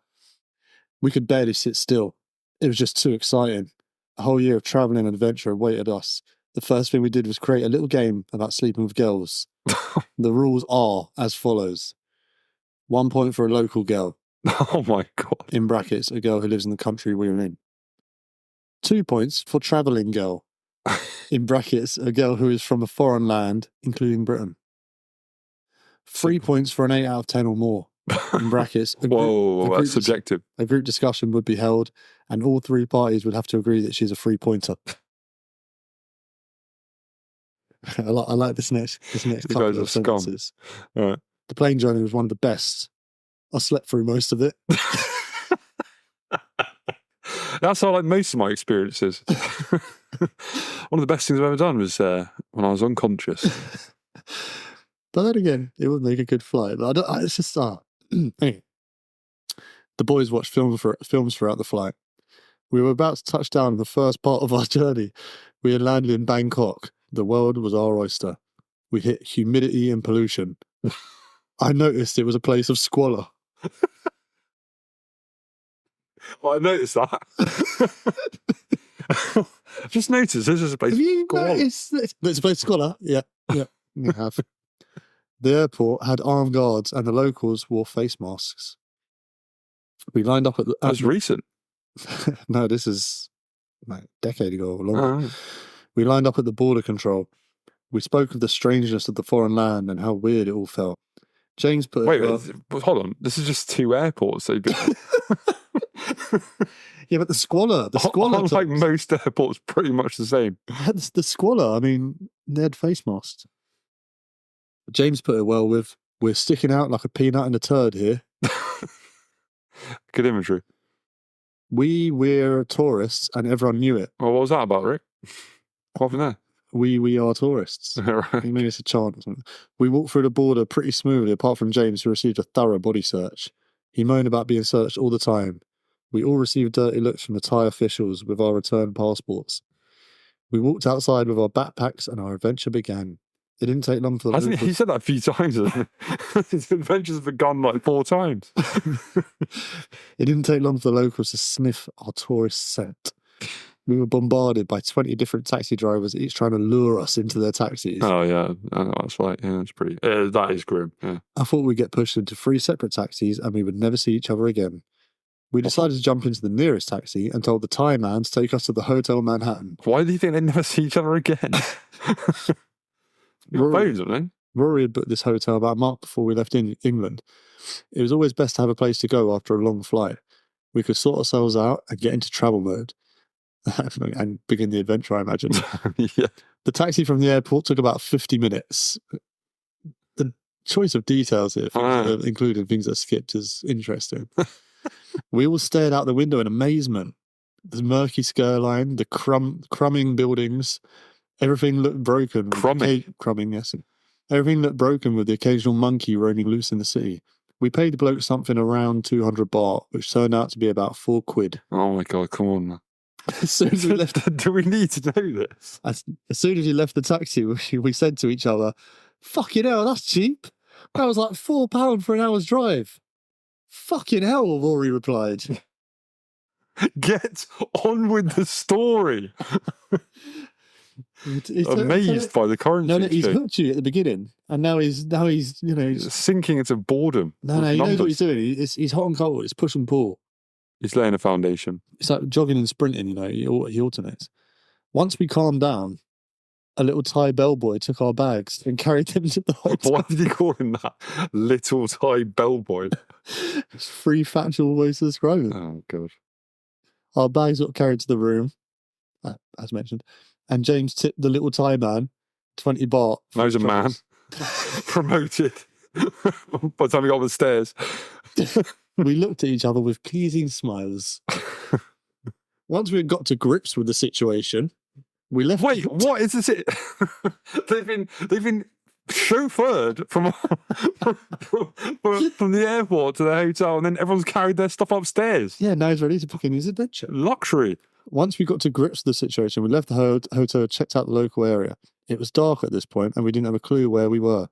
Speaker 2: We could barely sit still. It was just too exciting. A whole year of travelling and adventure awaited us. The first thing we did was create a little game about sleeping with girls. The rules are as follows. 1 point for a local girl.
Speaker 1: Oh my God.
Speaker 2: In brackets, a girl who lives in the country we were in. 2 points for travelling girl. In brackets, a girl who is from a foreign land, including Britain. 3 points for an 8 out of 10 or more. In brackets,
Speaker 1: that's subjective.
Speaker 2: A group discussion would be held, and all 3 parties would have to agree that she's a 3-pointer. I like this next couple of sentences.
Speaker 1: All right.
Speaker 2: The plane journey was one of the best. I slept through most of it.
Speaker 1: That's how most of my experiences. One of the best things I've ever done was when I was unconscious.
Speaker 2: But then again, it would make a good flight. But it's just anyway. The boys watched films throughout the flight. We were about to touch down in the first part of our journey. We had landed in Bangkok. The world was our oyster. We hit humidity and pollution. I noticed it was a place of squalor.
Speaker 1: Well, I noticed that. Just noticed this is a place
Speaker 2: Have you
Speaker 1: of squalor.
Speaker 2: noticed this? It's a place of squalor? Yeah. You have. The airport had armed guards and the locals wore face masks. We lined up at the...
Speaker 1: That's recent.
Speaker 2: No, this is like a decade ago or longer.
Speaker 1: Oh.
Speaker 2: We lined up at the border control. We spoke of the strangeness of the foreign land and how weird it all felt. James put
Speaker 1: Wait, hold on. This is just 2 airports. So
Speaker 2: yeah, but the squalor.
Speaker 1: Like most airports, pretty much the same.
Speaker 2: The squalor. I mean, they had face masks. James put it well with, we're sticking out like a peanut in a turd here.
Speaker 1: Good imagery.
Speaker 2: We were tourists and everyone knew it.
Speaker 1: Well, what was that about, Rick? What happened there?
Speaker 2: We are tourists.
Speaker 1: Right.
Speaker 2: Maybe it's a chant or something. We walked through the border pretty smoothly, apart from James, who received a thorough body search. He moaned about being searched all the time. We all received dirty looks from the Thai officials with our return passports. We walked outside with our backpacks and our adventure began. It didn't take long for the
Speaker 1: Hasn't he said that a few times? His adventures have begun like 4 times.
Speaker 2: It didn't take long for the locals to sniff our tourist scent. We were bombarded by 20 different taxi drivers, each trying to lure us into their taxis.
Speaker 1: Oh, yeah. That's right. Yeah, that's pretty... that is grim. Yeah.
Speaker 2: I thought we'd get pushed into 3 separate taxis and we would never see each other again. We decided to jump into the nearest taxi and told the Thai man to take us to the Hotel Manhattan.
Speaker 1: Why do you think they'd never see each other again? Phones, haven't they?
Speaker 2: Rory had booked this hotel about a month before we left England. It was always best to have a place to go after a long flight. We could sort ourselves out and get into travel mode. And begin the adventure, I imagine.
Speaker 1: Yeah.
Speaker 2: The taxi from the airport took about 50 minutes. The choice of details here, including things that skipped, is interesting. We all stared out the window in amazement. The murky skyline, the crumbing buildings, everything looked broken. Crumbing, yes. Everything looked broken with the occasional monkey roaming loose in the city. We paid the bloke something around 200 baht, which turned out to be about £4.
Speaker 1: Oh my God, come on, man.
Speaker 2: As soon as we left,
Speaker 1: do we need to know this?
Speaker 2: As soon as he left the taxi, we said to each other, "Fucking hell, that's cheap. That was like £4 for an hour's drive." "Fucking hell," Rory replied.
Speaker 1: Get on with the story. Amazed by the currency.
Speaker 2: No, he's hooked you at the beginning, and now he's
Speaker 1: he's sinking into boredom.
Speaker 2: No, he knows what he's doing. He's hot and cold. It's push and pull.
Speaker 1: He's laying a foundation. It's
Speaker 2: like jogging and sprinting, he alternates. Once we calmed down, a little Thai bellboy took our bags and carried them to the hotel.
Speaker 1: Why did he call him that? Little Thai bellboy.
Speaker 2: It's 3 factual ways to describe it.
Speaker 1: Oh, God.
Speaker 2: Our bags got carried to the room, as mentioned, and James tipped the little Thai man 20 baht.
Speaker 1: Now he's a man. Promoted. By the time he got up the stairs.
Speaker 2: We looked at each other with pleasing smiles. Once we had got to grips with the situation, we left.
Speaker 1: Wait, what is this? They've been chauffeured from the airport to the hotel, and then everyone's carried their stuff upstairs.
Speaker 2: Yeah, now he's ready to begin his adventure.
Speaker 1: Luxury.
Speaker 2: Once we got to grips with the situation, we left the hotel, checked out the local area. It was dark at this point, and we didn't have a clue where we were.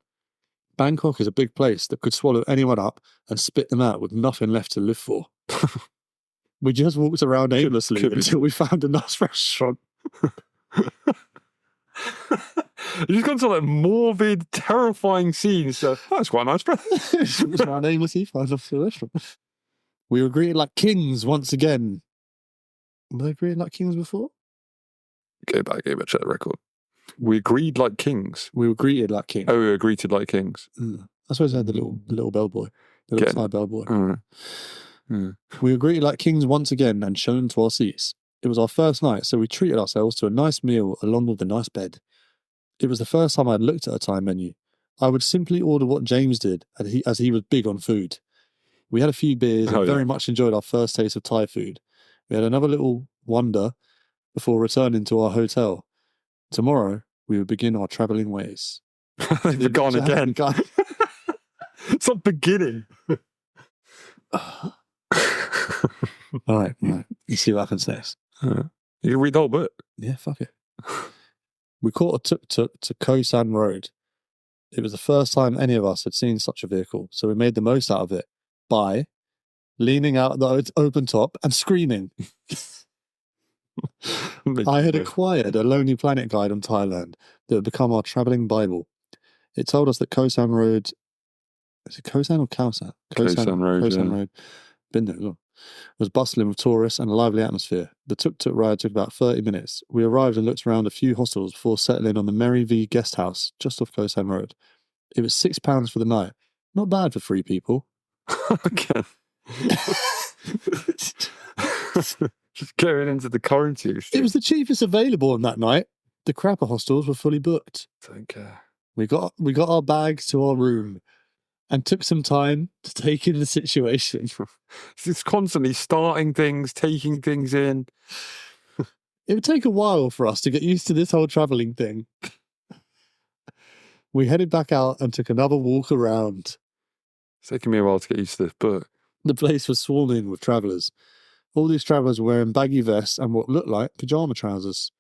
Speaker 2: Bangkok is a big place that could swallow anyone up and spit them out with nothing left to live for. We just walked around aimlessly until we found a nice restaurant.
Speaker 1: You've just gone to like morbid, terrifying scenes. So that's quite nice, bro.
Speaker 2: Walked around aimlessly, found a restaurant. We were greeted like kings once again. Were they greeted like kings before?
Speaker 1: Go back, check the record. We agreed like kings.
Speaker 2: We were greeted like kings.
Speaker 1: Oh, we were greeted like kings.
Speaker 2: I suppose I had the little bellboy. The little Thai bellboy.
Speaker 1: All right. Yeah.
Speaker 2: We were greeted like kings once again and shown to our seats. It was our first night, so we treated ourselves to a nice meal along with a nice bed. It was the first time I had looked at a Thai menu. I would simply order what James did, as he was big on food. We had a few beers and very much enjoyed our first taste of Thai food. We had another little wonder before returning to our hotel. Tomorrow, we will begin our travelling ways.
Speaker 1: They've begun again. It's not beginning.
Speaker 2: All right. Let's see what happens next.
Speaker 1: You can read the whole book.
Speaker 2: Yeah, fuck it. We caught a tuk-tuk to Koh San Road. It was the first time any of us had seen such a vehicle, so we made the most out of it by leaning out the open top and screaming. I had acquired a Lonely Planet guide on Thailand that had become our travelling Bible. It told us that Koh San Road... Is it Koh San or Khao San?
Speaker 1: Koh San Road,
Speaker 2: Koh San Road. Been there as well. Was bustling with tourists and a lively atmosphere. The tuk-tuk ride took about 30 minutes. We arrived and looked around a few hostels before settling on the Mary V guest house just off Koh San Road. It was £6 for the night. Not bad for 3 people.
Speaker 1: Okay. Just going into the currency exchange.
Speaker 2: It was the cheapest available on that night. The crapper hostels were fully booked.
Speaker 1: Don't care.
Speaker 2: We got our bags to our room and took some time to take in the situation.
Speaker 1: It's constantly starting things, taking things in.
Speaker 2: It would take a while for us to get used to this whole travelling thing. We headed back out and took another walk around.
Speaker 1: It's taken me a while to get used to this book.
Speaker 2: The place was swarming with travellers. All these travellers were wearing baggy vests and what looked like pyjama trousers.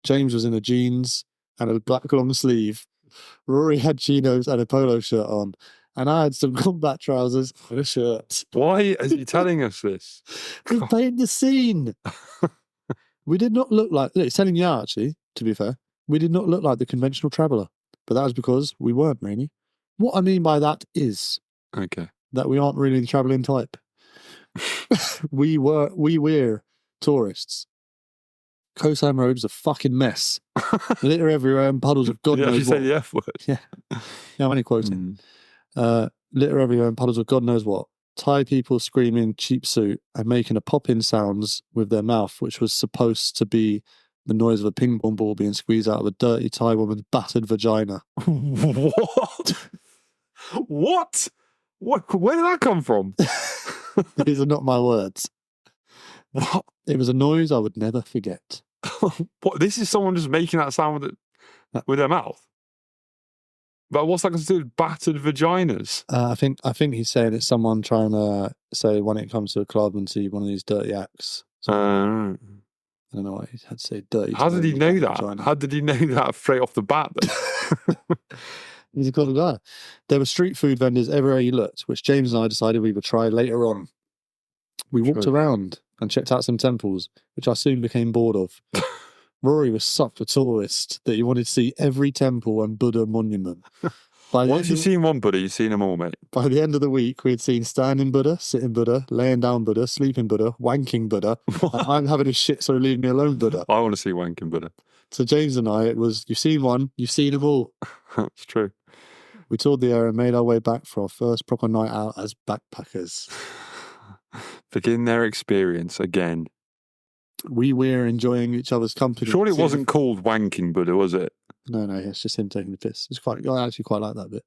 Speaker 2: James was in a jeans and a black long sleeve. Rory had chinos and a polo shirt on, and I had some combat trousers and a shirt.
Speaker 1: Why is he telling us this?
Speaker 2: He's painting the scene. We did not look like... It's telling you out, actually, to be fair. We did not look like the conventional traveller, but that was because we weren't, really. What I mean by that is that we aren't really the travelling type. we're tourists. Koh Sam Road is a fucking mess. Litter everywhere and puddles of God knows what.
Speaker 1: You say the F word.
Speaker 2: Yeah, I'm only quoting. Litter everywhere and puddles of God knows what. Thai people screaming cheap suit and making a pop-in sounds with their mouth, which was supposed to be the noise of a ping pong ball being squeezed out of a dirty Thai woman's battered vagina.
Speaker 1: What? What? Where did that come from?
Speaker 2: These are not my words.
Speaker 1: What?
Speaker 2: It was a noise I would never forget.
Speaker 1: What? This is someone just making that sound with their mouth? But what's that going to do with battered vaginas?
Speaker 2: I think he's saying it's someone trying to say when it comes to a club and see one of these dirty acts. So, I don't know why he had to say dirty.
Speaker 1: How did he know that? Vagina. How did he know that straight off the bat then?
Speaker 2: He's a clever guy. There were street food vendors everywhere you looked, which James and I decided we would try later on. We walked around and checked out some temples, which I soon became bored of. Rory was such a tourist that he wanted to see every temple and Buddha monument.
Speaker 1: Once you've seen one Buddha, you've seen them all, mate.
Speaker 2: By the end of the week, we had seen standing Buddha, sitting Buddha, laying down Buddha, sleeping Buddha, wanking Buddha, and I'm having a shit, so leave me alone, Buddha.
Speaker 1: I want to see wanking Buddha.
Speaker 2: So James and I, it was, you've seen one, you've seen them all.
Speaker 1: That's true.
Speaker 2: We toured the area and made our way back for our first proper night out as backpackers.
Speaker 1: Begin their experience again.
Speaker 2: We were enjoying each other's company.
Speaker 1: Surely it wasn't called wanking Buddha, was it?
Speaker 2: No, it's just him taking the piss. I actually quite like that bit.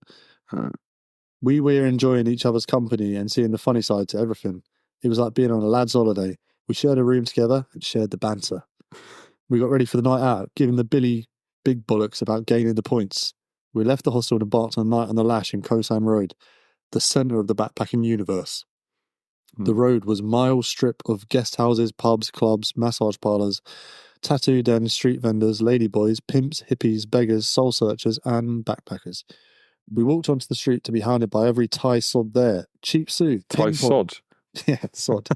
Speaker 2: We were enjoying each other's company and seeing the funny side to everything. It was like being on a lad's holiday. We shared a room together and shared the banter. We got ready for the night out, giving the Billy big bollocks about gaining the points. We left the hostel and embarked on a night on the lash in Koh Sam Road, the centre of the backpacking universe. The road was a mile strip of guest houses, pubs, clubs, massage parlours, tattoo dens, street vendors, ladyboys, pimps, hippies, beggars, soul searchers, and backpackers. We walked onto the street to be hounded by every Thai sod there. Cheap suit.
Speaker 1: Thai sod?
Speaker 2: Yeah, sod.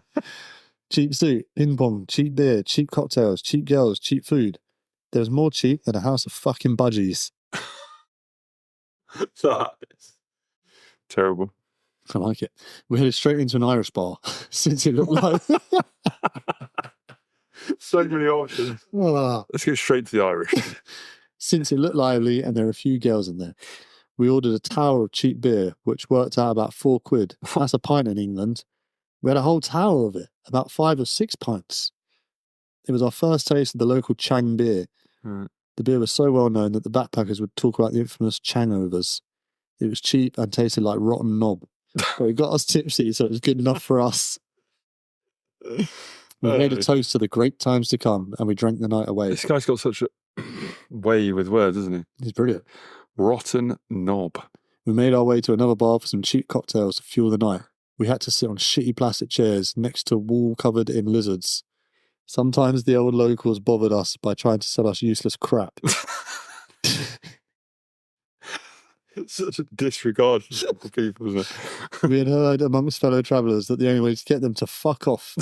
Speaker 2: Cheap suit, ping pong, cheap beer, cheap cocktails, cheap girls, cheap food. There was more cheap than a house of fucking budgies.
Speaker 1: Terrible.
Speaker 2: I like it. We headed straight into an Irish bar, since it looked like...
Speaker 1: So many options. Let's go straight to the Irish.
Speaker 2: Since it looked lively and there were a few girls in there. We ordered a tower of cheap beer, which worked out about £4. That's a pint in England. We had a whole tower of it, about 5 or 6 pints. It was our first taste of the local Chang beer.
Speaker 1: Right.
Speaker 2: The beer was so well known that the backpackers would talk about the infamous Changovers. It was cheap and tasted like rotten knob. But it got us tipsy, so it was good enough for us. We made a toast to the great times to come, and we drank the night away.
Speaker 1: This guy's got such a way with words, isn't he?
Speaker 2: He's brilliant.
Speaker 1: Rotten knob.
Speaker 2: We made our way to another bar for some cheap cocktails to fuel the night. We had to sit on shitty plastic chairs next to a wall covered in lizards. Sometimes the old locals bothered us by trying to sell us useless crap.
Speaker 1: Such a disregard for people, isn't it?
Speaker 2: We had heard amongst fellow travellers that the only way to get them to fuck off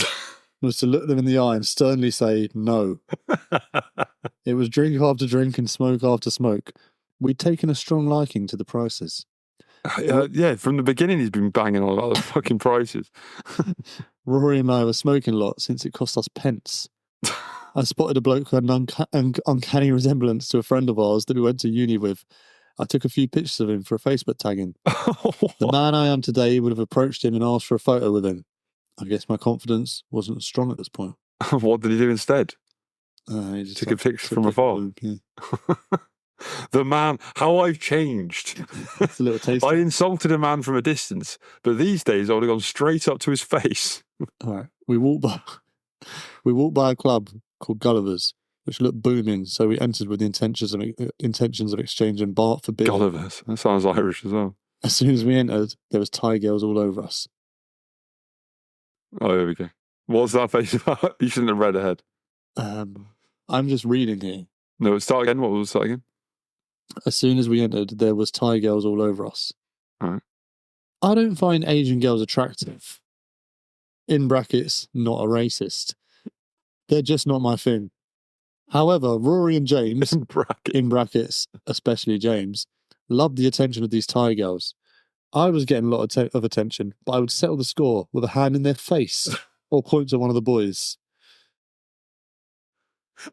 Speaker 2: was to look them in the eye and sternly say no. It was drink after drink and smoke after smoke. We'd taken a strong liking to the prices.
Speaker 1: Yeah, from the beginning he's been banging on about the fucking prices.
Speaker 2: Rory and I were smoking a lot since it cost us pence. I spotted a bloke who had an uncanny resemblance to a friend of ours that we went to uni with. I took a few pictures of him for a Facebook tagging. The man I am today would have approached him and asked for a photo with him. I guess my confidence wasn't as strong at this point.
Speaker 1: What did he do instead?
Speaker 2: He just
Speaker 1: took a picture from afar.
Speaker 2: Yeah.
Speaker 1: The man, how I've changed.
Speaker 2: It's a little taste.
Speaker 1: I insulted a man from a distance, but these days I would have gone straight up to his face.
Speaker 2: All right. We walked by a club called Gulliver's, which looked booming, so we entered with the intentions of exchanging baht for beer.
Speaker 1: Gulliver's. That sounds Irish as well.
Speaker 2: As soon as we entered, there was Thai girls all over us.
Speaker 1: Oh, there we go. What's that face about? You shouldn't have read ahead.
Speaker 2: I'm just reading here.
Speaker 1: No, start again. What was that again?
Speaker 2: As soon as we entered, there was Thai girls all over us.
Speaker 1: Right.
Speaker 2: I don't find Asian girls attractive. In brackets, not a racist. They're just not my thing. However, Rory and James, in brackets, especially James, loved the attention of these Thai girls. I was getting a lot of attention, but I would settle the score with a hand in their face or point to one of the boys.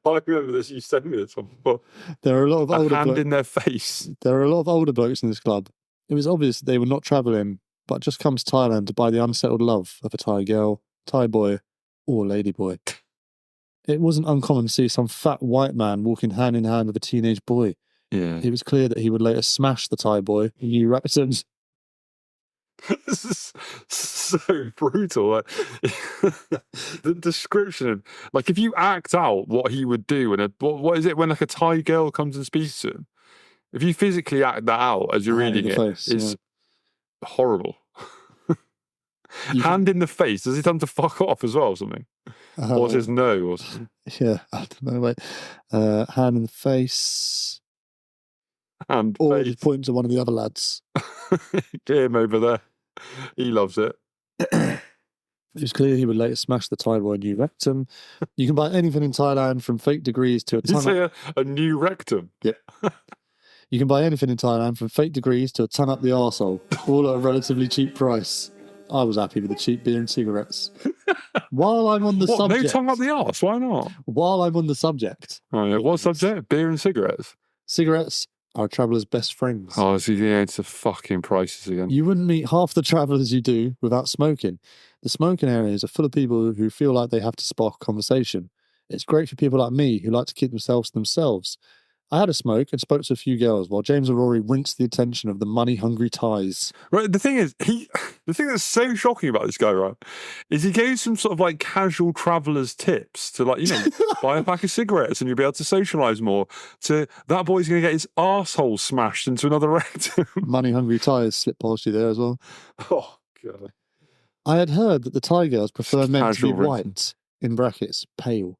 Speaker 1: I remember this. You sent me this one before.
Speaker 2: There are a lot of older
Speaker 1: hand in their face.
Speaker 2: There are a lot of older blokes in this club. It was obvious that they were not travelling, but just come to Thailand to buy the unsettled love of a Thai girl, Thai boy, or lady boy. It wasn't uncommon to see some fat white man walking hand in hand with a teenage boy.
Speaker 1: Yeah.
Speaker 2: It was clear that he would later smash the Thai boy in New Raptors.
Speaker 1: This is so brutal. Like, the description, like if you act out what he would do, and what is it when like a Thai girl comes and speaks to him? If you physically act that out as you're reading it, it's horrible. Hand in the face. Does he tend to fuck off as well or something? Or says no? Or
Speaker 2: yeah, I don't know. Wait, hand in the face.
Speaker 1: Hand
Speaker 2: or
Speaker 1: face.
Speaker 2: Just point to one of the other lads.
Speaker 1: Get him over there. He loves it.
Speaker 2: It was clear he would later smash the Thai boy new rectum. You can buy anything in Thailand from fake degrees to a
Speaker 1: Did you say a new rectum?
Speaker 2: Yeah. You can buy anything in Thailand from fake degrees to a ton up the arsehole, all at a relatively cheap price. I was happy with the cheap beer and cigarettes. While I'm on the subject...
Speaker 1: No tongue up the arse? Why not?
Speaker 2: While I'm on the subject...
Speaker 1: Oh, yeah. What subject? Beer and cigarettes?
Speaker 2: Cigarettes are a traveller's best friends.
Speaker 1: Oh, so it's the fucking prices again.
Speaker 2: You wouldn't meet half the travellers you do without smoking. The smoking areas are full of people who feel like they have to spark a conversation. It's great for people like me who like to keep themselves to themselves. I had a smoke and spoke to a few girls while James and Rory rinsed the attention of the money-hungry Thais.
Speaker 1: Right, the thing is, the thing that's so shocking about this guy, right, is he gave some sort of like casual traveller's tips to, like, you know, buy a pack of cigarettes and you'll be able to socialise more, to that boy's going to get his arsehole smashed into another rectum.
Speaker 2: Money-hungry Thais slipped past you there as well.
Speaker 1: Oh, God.
Speaker 2: I had heard that the Thai girls prefer men to be white, in brackets, pale.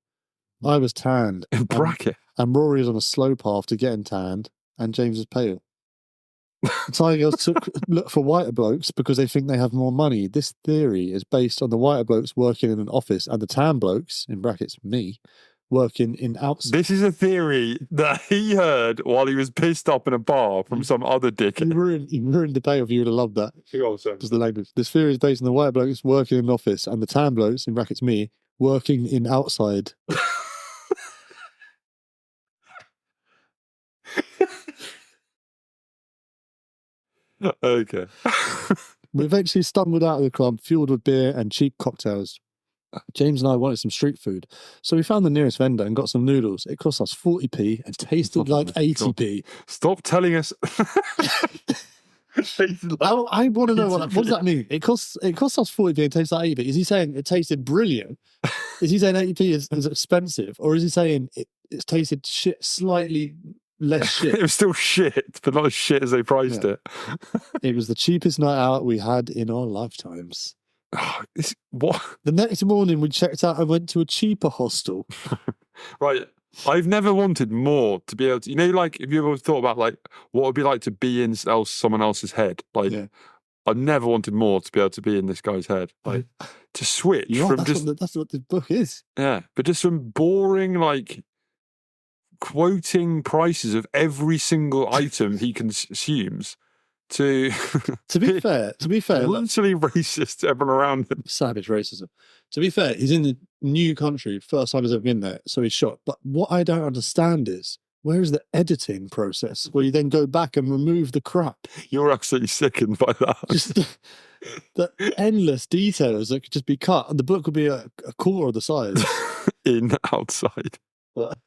Speaker 2: I was tanned.
Speaker 1: In bracket?
Speaker 2: And Rory is on a slow path to getting tanned, and James is pale. The Thai girls look for whiter blokes because they think they have more money. This theory is based on the whiter blokes working in an office and the tan blokes, in brackets, me, working in outside.
Speaker 1: This is a theory that he heard while he was pissed up in a bar from some other dick.
Speaker 2: You ruined the payoff. You would have loved that. Just the language. This theory is based on the white blokes working in an office and the tan blokes, in brackets, me, working in outside.
Speaker 1: Okay.
Speaker 2: We eventually stumbled out of the club, fueled with beer and cheap cocktails. James and I wanted some street food, so we found the nearest vendor and got some noodles. It cost us 40p and tasted like 80p.
Speaker 1: Stop telling us.
Speaker 2: I want to know what does that mean? It costs us 40p and tastes like 80p. Is he saying it tasted brilliant? Is he saying 80p is expensive, or is he saying it's tasted shit, slightly less shit?
Speaker 1: It was still shit, but not as shit as they priced it.
Speaker 2: It was the cheapest night out we had in our lifetimes.
Speaker 1: Oh, what?
Speaker 2: The next morning we checked out and went to a cheaper hostel.
Speaker 1: Right. I've never wanted more to be able to, you know, like, if you ever thought about like what it would be like to be in someone else's head, like, I never wanted more to be able to be in this guy's head, like, to switch
Speaker 2: that's what the book is.
Speaker 1: Yeah, but just from boring, like, quoting prices of every single item he consumes to
Speaker 2: be fair,
Speaker 1: literally racist to everyone around him.
Speaker 2: Savage racism. To be fair, he's in the new country, first time he's ever been there, so he's shocked. But what I don't understand is, where is the editing process where you then go back and remove the crap?
Speaker 1: You're absolutely sickened by that.
Speaker 2: Just the endless details that could just be cut, and the book would be a quarter of the size.
Speaker 1: In outside.
Speaker 2: But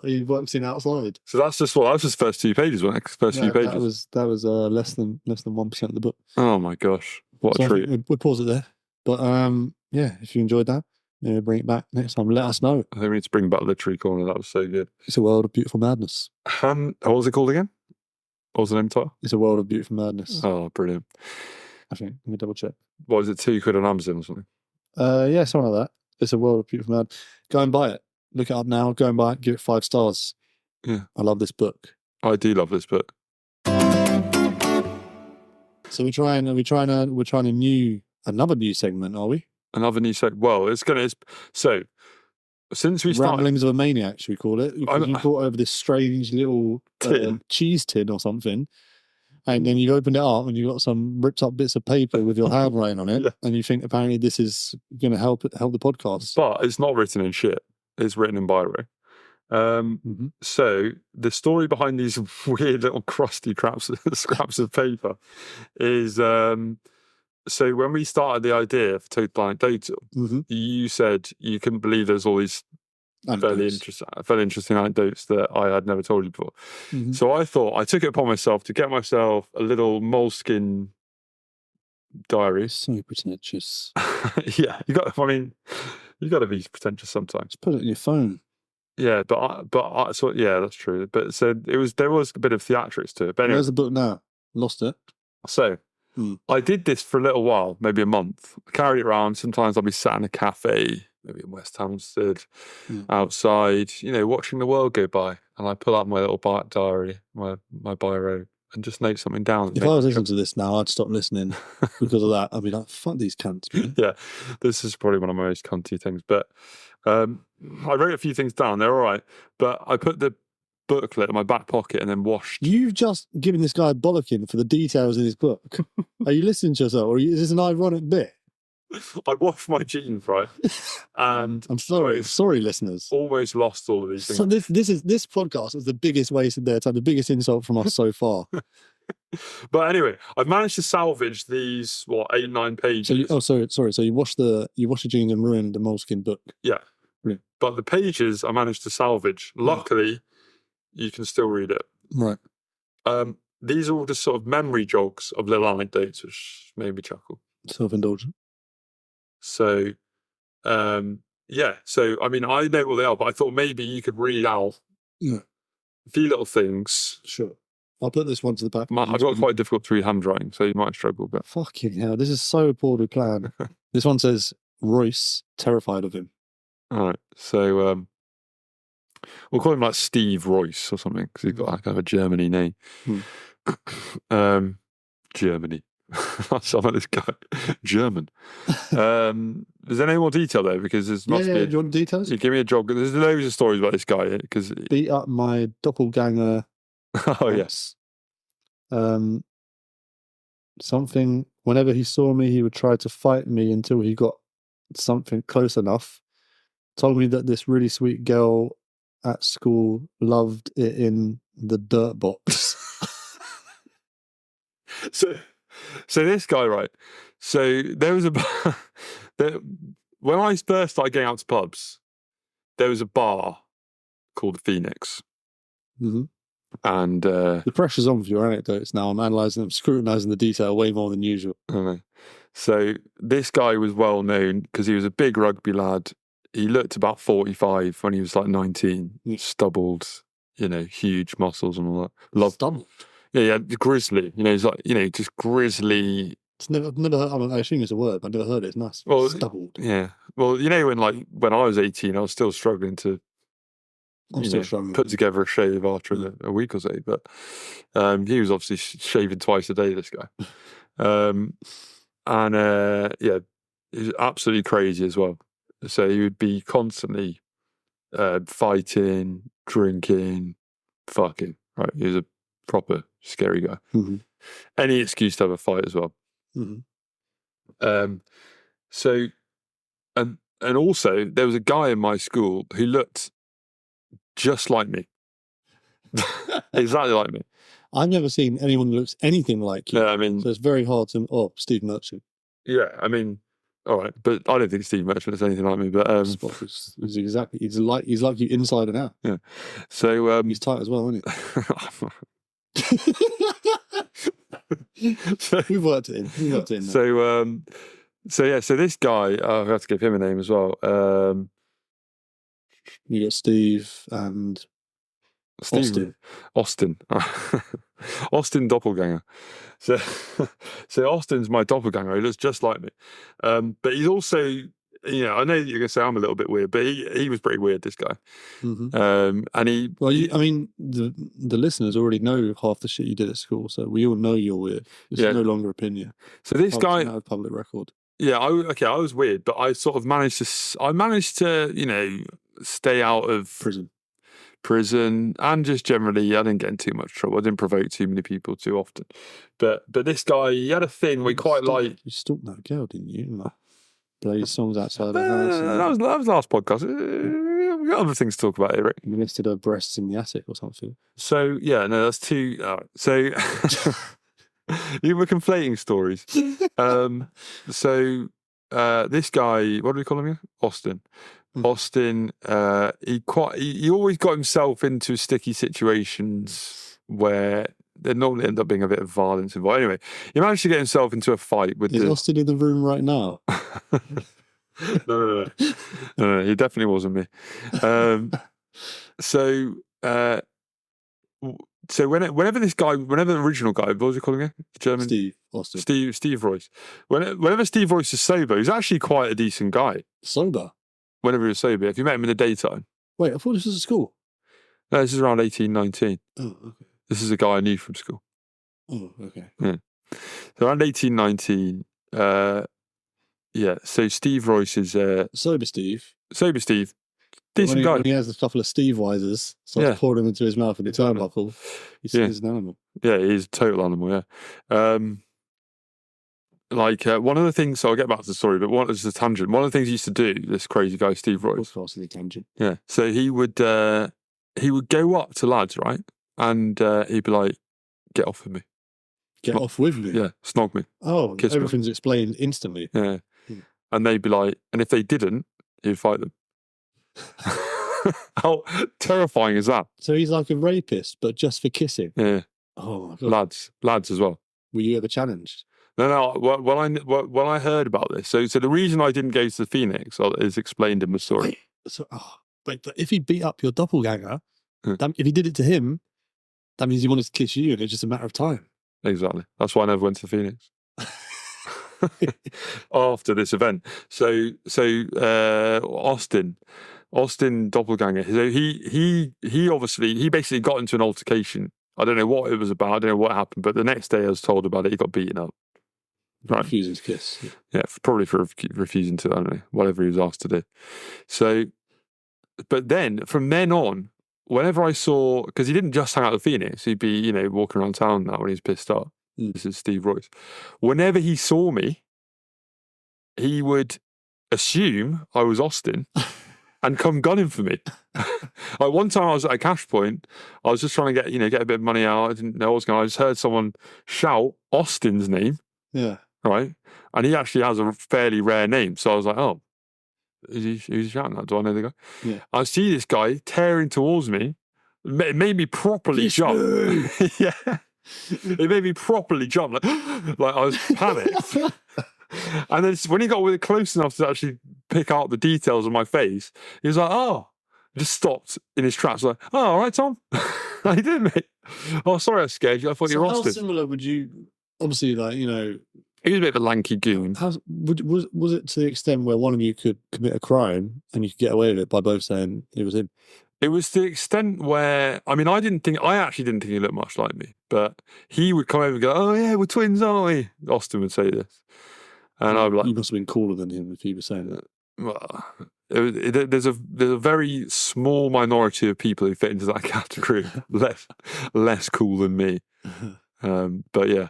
Speaker 2: he works in outside.
Speaker 1: So that's just first 2 pages, wasn't it? First few pages.
Speaker 2: That was less than 1% of the book.
Speaker 1: Oh my gosh, what a treat!
Speaker 2: We'll pause it there. But yeah, if you enjoyed that, bring it back next time. Let us know.
Speaker 1: I think we need to bring back Literary Corner. That was so good.
Speaker 2: It's a world of beautiful madness.
Speaker 1: What was it called again? What was the name title?
Speaker 2: It's a world of beautiful madness.
Speaker 1: Oh, brilliant!
Speaker 2: I think. Let me double check.
Speaker 1: What is it? £2 on Amazon or something?
Speaker 2: Yeah, something like that. It's a world of beautiful madness. Go and buy it. Look it up now. Go and buy it. Give it 5 stars.
Speaker 1: Yeah,
Speaker 2: I love this book.
Speaker 1: I do love this book.
Speaker 2: So we're trying another new segment, are we?
Speaker 1: Another new segment. Well, so since we started,
Speaker 2: Ramblings of a Maniac, should we call it? Because you brought over this strange little cheese tin or something, and then you opened it up and you got some ripped up bits of paper with your handwriting on it,
Speaker 1: Yeah.
Speaker 2: and you think apparently this is going to help the podcast.
Speaker 1: But it's not written in shit. It's written in biro. So the story behind these weird little crusty scraps of paper is so when we started the idea for Total Anecdotal, you said you couldn't believe there's all these fairly interesting anecdotes that I had never told you before. So I thought I took it upon myself to get myself a little moleskin diary.
Speaker 2: So pretentious.
Speaker 1: Yeah, you got to be pretentious sometimes.
Speaker 2: Just put it in your phone.
Speaker 1: Yeah, so yeah, that's true. But so there was a bit of theatrics to it. But anyway,
Speaker 2: where's the book now? Lost it.
Speaker 1: So I did this for a little while, maybe a month. I carried it around. Sometimes I'll be sat in a cafe, maybe in West Hampstead, outside, watching the world go by, and I pull out my little diary, my biro, and just note something down.
Speaker 2: If I was listening to this now, I'd stop listening because of that. I'd be like, fuck these cunts, man.
Speaker 1: Yeah, this is probably one of my most cunty things. But I wrote a few things down. They're all right. But I put the booklet in my back pocket and then washed.
Speaker 2: You've just given this guy a bollocking for the details in his book. Are you listening to yourself, or is this an ironic bit?
Speaker 1: I washed my jeans, right? And
Speaker 2: I'm sorry, listeners.
Speaker 1: Almost lost all of these things.
Speaker 2: So this podcast is the biggest waste of their time, the biggest insult from us so far.
Speaker 1: But anyway, I've managed to salvage these 8-9 pages.
Speaker 2: So you washed the jeans and ruined the moleskin book.
Speaker 1: Yeah.
Speaker 2: Brilliant.
Speaker 1: But the pages I managed to salvage. Luckily, you can still read it.
Speaker 2: Right.
Speaker 1: These are all just sort of memory jogs of little anecdotes, which made me chuckle.
Speaker 2: Self-indulgent.
Speaker 1: So, yeah. So, I mean, I know what they are, but I thought maybe you could read out a few little things.
Speaker 2: Sure. I'll put this one to the back.
Speaker 1: I've got quite difficult to read handwriting, so you might struggle. But
Speaker 2: fucking hell, this is so poorly planned. This one says, Royce, terrified of him.
Speaker 1: All right. So, we'll call him like Steve Royce or something, because he's got like kind of a Germany name. Germany. Some of this guy. German. Is there any more detail there? Because there's must be.
Speaker 2: Do you want details?
Speaker 1: Give me a jog. There's loads of stories about this guy. Because
Speaker 2: beat up my doppelganger.
Speaker 1: Oh yes.
Speaker 2: Something. Whenever he saw me, he would try to fight me until he got something close enough. Told me that this really sweet girl at school loved it in the dirt box.
Speaker 1: So this guy, right? So there was when I first started getting out to pubs, there was a bar called the Phoenix. And
Speaker 2: the pressure's on for your anecdotes now. I'm analysing them, scrutinising the detail way more than usual.
Speaker 1: So this guy was well known because he was a big rugby lad. He looked about 45 when he was like 19, stubbled, huge muscles and all that.
Speaker 2: Stubbled?
Speaker 1: Yeah, grizzly. He's like, just grizzly.
Speaker 2: I've never heard, I assume it's a word, but I've never heard it. It's nice.
Speaker 1: Well,
Speaker 2: stubbled.
Speaker 1: Yeah. Well, when I was 18, I was still struggling to put together a shave after a week or so. But he was obviously shaving twice a day, this guy. He was absolutely crazy as well. So he would be constantly fighting, drinking, fucking. Right, he was a proper scary guy. Any excuse to have a fight as well. So, and also there was a guy in my school who looked just like me, exactly like me.
Speaker 2: I've never seen anyone who looks anything like you.
Speaker 1: Yeah, I mean,
Speaker 2: so it's very hard to. Steve Merchant.
Speaker 1: Yeah, I mean, all right, but I don't think Steve Merchant is anything like me. But
Speaker 2: he's exactly he's like you inside and out.
Speaker 1: Yeah, so
Speaker 2: he's tight as well, isn't he? We've worked it in.
Speaker 1: So this guy, I have to give him a name as well.
Speaker 2: You got Steve and Austin.
Speaker 1: Austin doppelganger. So Austin's my doppelganger. He looks just like me. But he's also I know you're gonna say I'm a little bit weird, but he was pretty weird. This guy, and he.
Speaker 2: Well, I mean, the listeners already know half the shit you did at school, so we all know you're weird. This is no longer opinion.
Speaker 1: So this guy,
Speaker 2: now public record.
Speaker 1: Yeah, I was weird, but I sort of managed to, stay out of prison, and just generally, I didn't get in too much trouble. I didn't provoke too many people too often. But this guy, he had a thing we quite like.
Speaker 2: You stalked that girl, didn't you? Like, play songs outside the house.
Speaker 1: That was last podcast. We've got other things to talk about here, Rick.
Speaker 2: You listed her breasts in the attic or something.
Speaker 1: So yeah, no, that's two. So you were conflating stories. This guy, what do we call him here? Austin. Austin, he always got himself into sticky situations where there normally end up being a bit of violence involved. Anyway, he managed to get himself into a fight with.
Speaker 2: Is Austin in the room right now?
Speaker 1: No, he definitely wasn't me. So whenever the original guy, what was he calling it? German
Speaker 2: Steve Austin.
Speaker 1: Steve Royce. Whenever Steve Royce is sober, he's actually quite a decent guy.
Speaker 2: Sober?
Speaker 1: Whenever he was sober, if you met him in the daytime.
Speaker 2: Wait, I thought this was at school.
Speaker 1: No, this is around 18, 19.
Speaker 2: Oh, okay.
Speaker 1: This is a guy I knew from school.
Speaker 2: Oh, okay.
Speaker 1: Yeah. So around 18, 19, yeah. So Steve Royce is
Speaker 2: sober Steve.
Speaker 1: Decent guy.
Speaker 2: When he has a couple of Steve Weisers, starts pouring them into his mouth in the turnbuckle. He's an animal.
Speaker 1: Yeah, he's a total animal. Yeah. One of the things. So I'll get back to the story, but one is a tangent. One of the things he used to do, this crazy guy Steve Royce.
Speaker 2: Tangent.
Speaker 1: Yeah. So he would go up to lads, right, and he'd be like, "Get off with me."
Speaker 2: Get off with me.
Speaker 1: Yeah, snog me.
Speaker 2: Oh, everything's explained instantly.
Speaker 1: Yeah. And they'd be like, and if they didn't, he'd fight them. How terrifying is that?
Speaker 2: So he's like a rapist, but just for kissing.
Speaker 1: Yeah.
Speaker 2: Oh my God.
Speaker 1: Lads as well.
Speaker 2: Were you ever challenged?
Speaker 1: No. When I heard about this, so the reason I didn't go to the Phoenix is explained in the story.
Speaker 2: But if he beat up your doppelganger, if he did it to him, that means he wanted to kiss you, and it's just a matter of time.
Speaker 1: Exactly. That's why I never went to the Phoenix. After this event, so Austin doppelganger. So he basically got into an altercation. I don't know what it was about. I don't know what happened, but the next day I was told about it. He got beaten up.
Speaker 2: Right. Refusing to kiss.
Speaker 1: Yeah, probably for refusing to, I don't know, whatever he was asked to do. So, but then from then on, whenever I saw, because he didn't just hang out at the Phoenix, he'd be walking around town now when he's pissed off. This is Steve Royce. Whenever he saw me, he would assume I was Austin and come gunning for me. Like one time I was at a cash point, I was just trying to get a bit of money out. I didn't know what was going on. I just heard someone shout Austin's name.
Speaker 2: Yeah.
Speaker 1: Right? And he actually has a fairly rare name. So I was like, oh, who's he shouting at? Do I know the guy?
Speaker 2: Yeah.
Speaker 1: I see this guy tearing towards me. It made me properly jump. Yeah. It made me properly jump. Like I was panicked. And then when he got really close enough to actually pick out the details of my face, he was like, oh, just stopped in his tracks. Like, oh, all right, Tom. He did, mate. Oh, sorry, I scared you. I thought you were Austin.
Speaker 2: How similar would you, obviously,
Speaker 1: he was a bit of a lanky goon.
Speaker 2: Was it to the extent where one of you could commit a crime and you could get away with it by both saying it was him?
Speaker 1: It was to the extent where, I actually didn't think he looked much like me, but he would come over and go, oh yeah, we're twins, aren't we? Austin would say this. And I'd be like,
Speaker 2: you must have been cooler than him if he was saying that.
Speaker 1: Well, there's a very small minority of people who fit into that category, less cool than me. But yeah.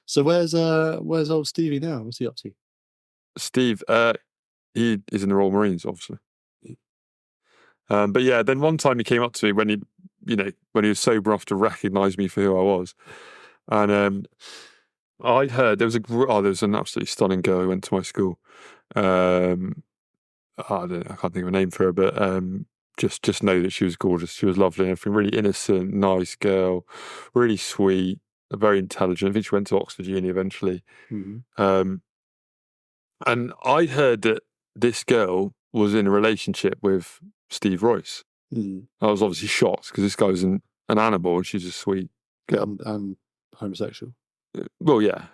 Speaker 2: So where's old Stevie now? What's he up to?
Speaker 1: Steve, he is in the Royal Marines, obviously. But yeah, then one time he came up to me when he was sober enough to recognise me for who I was, and I'd heard there was an absolutely stunning girl who went to my school. I don't know, I can't think of a name for her, but just know that she was gorgeous. She was lovely and everything. Really innocent, nice girl, really sweet, very intelligent. I think she went to Oxford Uni eventually. Mm-hmm. And I heard that this girl was in a relationship with Steve Royce. Mm. I was obviously shocked because this guy was an animal and she's a sweet girl.
Speaker 2: And homosexual.
Speaker 1: Well, yeah.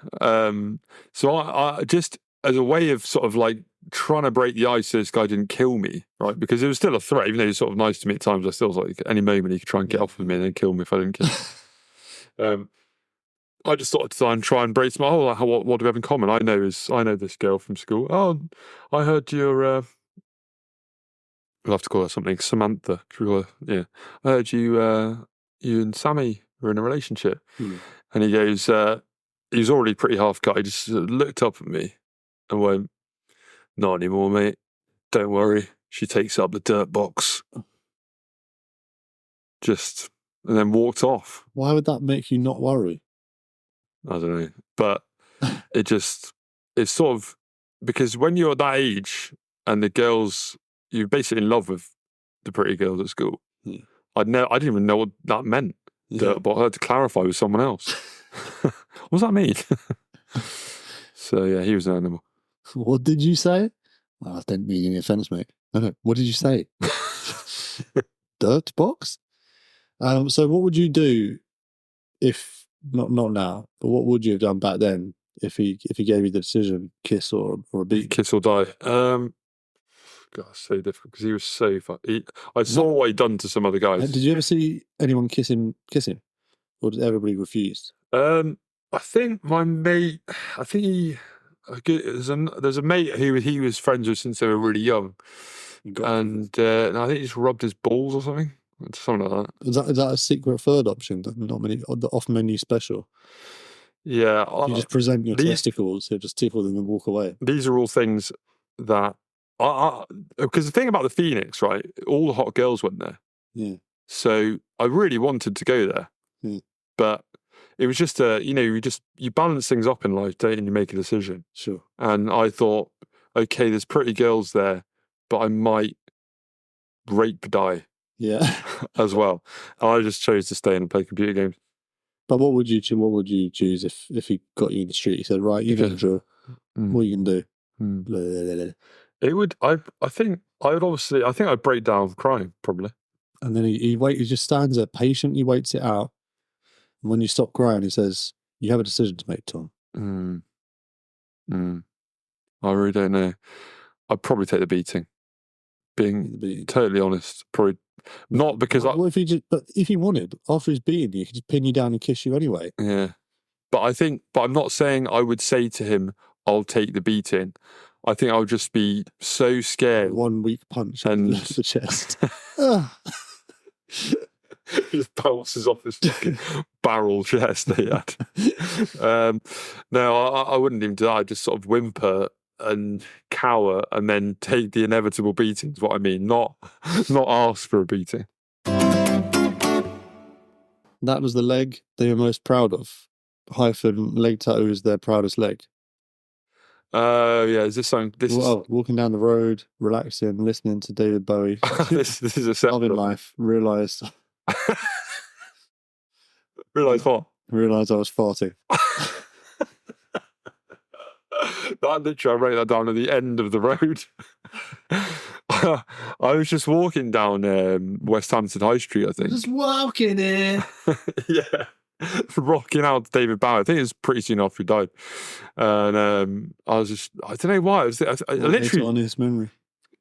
Speaker 1: So I just as a way of sort of like trying to break the ice so this guy didn't kill me, right? Because it was still a threat, even though he was sort of nice to me at times. I still was like, any moment he could try and get off with me and then kill me if I didn't kill him. I just thought to try and break my what do we have in common? I know this girl from school. Oh, I heard you're we'll have to call her something. Samantha. Yeah. I heard you and Sammy were in a relationship. And he goes, he was already pretty half cut. He just looked up at me and went, not anymore, mate. Don't worry. She takes up the dirt box. And then walked off.
Speaker 2: Why would that make you not worry?
Speaker 1: I don't know. But it's sort of, because when you're at that age and the girls, you're basically in love with the pretty girls at school. I didn't even know what that meant. Dirt box. I had to clarify with someone else. What does that mean? So yeah, he was an animal.
Speaker 2: What did you say? Well, I didn't mean any offence, mate. No. What did you say? Dirt box? So what would you do if not now, but what would you have done back then if he gave you the decision, kiss or a beat?
Speaker 1: Kiss or die. God, so difficult because he was so fun. I saw what he'd done to some other guys.
Speaker 2: Did you ever see anyone kiss him? Or did everybody refuse?
Speaker 1: I think my mate, there's a mate who he was friends with since they were really young. And I think he just rubbed his balls or something. Something like that.
Speaker 2: Is that a secret third option? Not many, the off menu special.
Speaker 1: Yeah.
Speaker 2: You just present your testicles, he'll just tickle them and walk away.
Speaker 1: These are all things that, because the thing about the Phoenix, right, all the hot girls went there.
Speaker 2: Yeah.
Speaker 1: So I really wanted to go there. But it was just you balance things up in life, don't you, and you make a decision.
Speaker 2: Sure.
Speaker 1: And I thought, okay, there's pretty girls there, but I might rape die.
Speaker 2: Yeah.
Speaker 1: As well. And I just chose to stay in and play computer games.
Speaker 2: But what would you choose if he got you in the street? He said, right, you can draw. What are you going to do?
Speaker 1: It would, I think I'd break down crying, probably.
Speaker 2: And then he just stands there patiently, waits it out. And when you stop crying, he says, you have a decision to make, Tom.
Speaker 1: I really don't know. I'd probably take the beating. Being totally honest, probably not because
Speaker 2: but if he wanted, after he's beaten you, he could just pin you down and kiss you anyway.
Speaker 1: Yeah. But I'm not saying I would say to him, I'll take the beating. I think I would just be so scared.
Speaker 2: One weak punch and the chest.
Speaker 1: Just bounces off his fucking barrel chest that he had. No, I wouldn't even do that. I'd just sort of whimper and cower and then take the inevitable beating is what I mean, not ask for a beating.
Speaker 2: That was the leg they were most proud of. Hyphen leg tattoo is their proudest leg.
Speaker 1: Yeah, is this something?
Speaker 2: Walking down the road, relaxing, listening to David Bowie.
Speaker 1: this is a separate
Speaker 2: in life. Realised
Speaker 1: what?
Speaker 2: Realised I was farting.
Speaker 1: That literally, I wrote that down at the end of the road. I was just walking down West Hampton High Street, I think.
Speaker 2: Just walking here.
Speaker 1: Yeah. Rocking out to David Bowie. I think it was pretty soon after he died. And I was just, I don't know why. I literally.
Speaker 2: To honour his memory.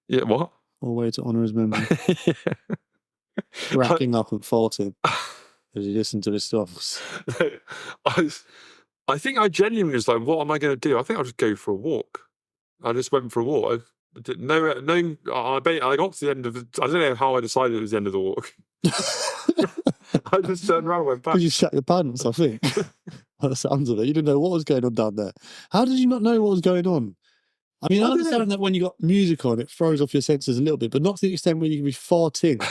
Speaker 1: Yeah, what?
Speaker 2: All way to honour his memory. Racking up and farting as you listen to his songs.
Speaker 1: I think I genuinely was like, what am I going to do? I think I'll just go for a walk. I just went for a walk. I got to the end of I don't know how I decided it was the end of the walk. I just turned around and went back.
Speaker 2: Because you shat your pants, I think. By the sounds of it. You didn't know what was going on down there. How did you not know what was going on? I mean, I understand that when you got music on, it throws off your senses a little bit, but not to the extent where you can be farting.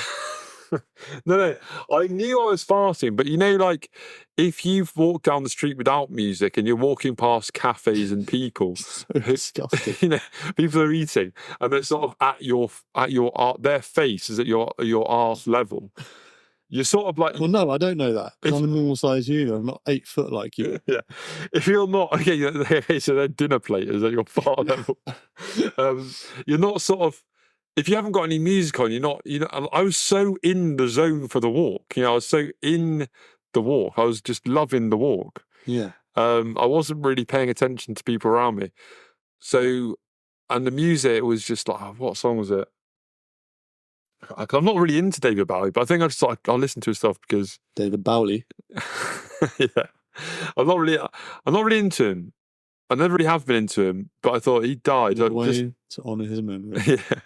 Speaker 1: No, I knew I was farting, but like if you've walked down the street without music and you're walking past cafes and people,
Speaker 2: so disgusting.
Speaker 1: People are eating, and it's sort of at your their face is at your arse level. You're sort of like,
Speaker 2: well, no, I don't know that. I'm a normal size human. I'm not 8 foot like you.
Speaker 1: Yeah, if you're not okay, so their dinner plate is at your far level. You're not sort of. If you haven't got any music on, you're not. I was so in the zone for the walk. I was so in the walk. I was just loving the walk.
Speaker 2: Yeah.
Speaker 1: I wasn't really paying attention to people around me. So, and the music was just like, what song was it? I'm not really into David Bowie, but I think I'll listen to his stuff because
Speaker 2: David Bowie.
Speaker 1: yeah, I'm not really into him. I never really have been into him, but I thought he died.
Speaker 2: To honour his memory.
Speaker 1: Yeah,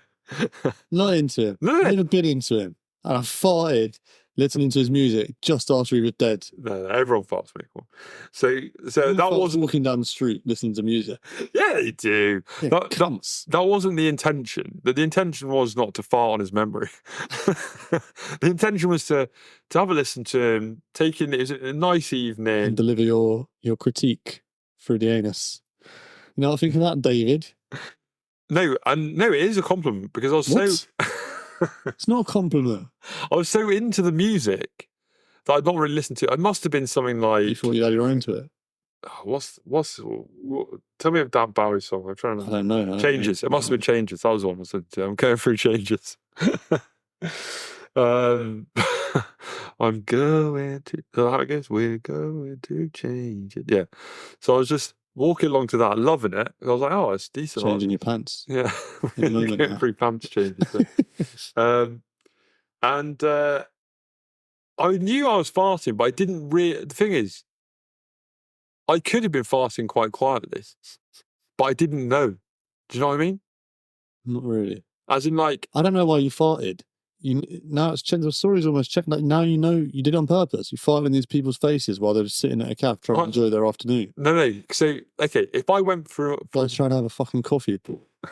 Speaker 2: not into him.
Speaker 1: No.
Speaker 2: Never been into him. And I farted listening to his music just after he was dead.
Speaker 1: No, everyone farts Michael. So that wasn't
Speaker 2: walking down the street listening to music.
Speaker 1: Yeah, they do.
Speaker 2: Yeah,
Speaker 1: that wasn't the intention. The intention was not to fart on his memory. The intention was to have a listen to him, it was a nice evening.
Speaker 2: And deliver your critique through the anus. You know what I think of that, David?
Speaker 1: No, it is a compliment because I was so...
Speaker 2: It's not a compliment.
Speaker 1: I was so into the music that I'd not really listened to it. It must have been something like...
Speaker 2: You thought you had your own to it?
Speaker 1: Tell me a Dan Bowie song. I'm trying to...
Speaker 2: I don't know.
Speaker 1: Changes. It must have been Changes. That was one. I'm going through Changes. I'm going to... How it goes? We're going to change it. Yeah. So I was just walking along to that, loving it. I was like, oh, it's decent.
Speaker 2: Changing your pants.
Speaker 1: Yeah. Getting free pants changes. And I knew I was farting, but I didn't really... The thing is, I could have been farting quite quietly, but I didn't know. Do you know what I mean?
Speaker 2: Not really.
Speaker 1: As in, like...
Speaker 2: I don't know why you farted. Now it's changed. The story's almost checked. Like, now you know you did it on purpose. You farted in these people's faces while they're sitting at a cafe trying to enjoy their afternoon.
Speaker 1: No. So, okay, if I went through...
Speaker 2: I was trying to have a fucking coffee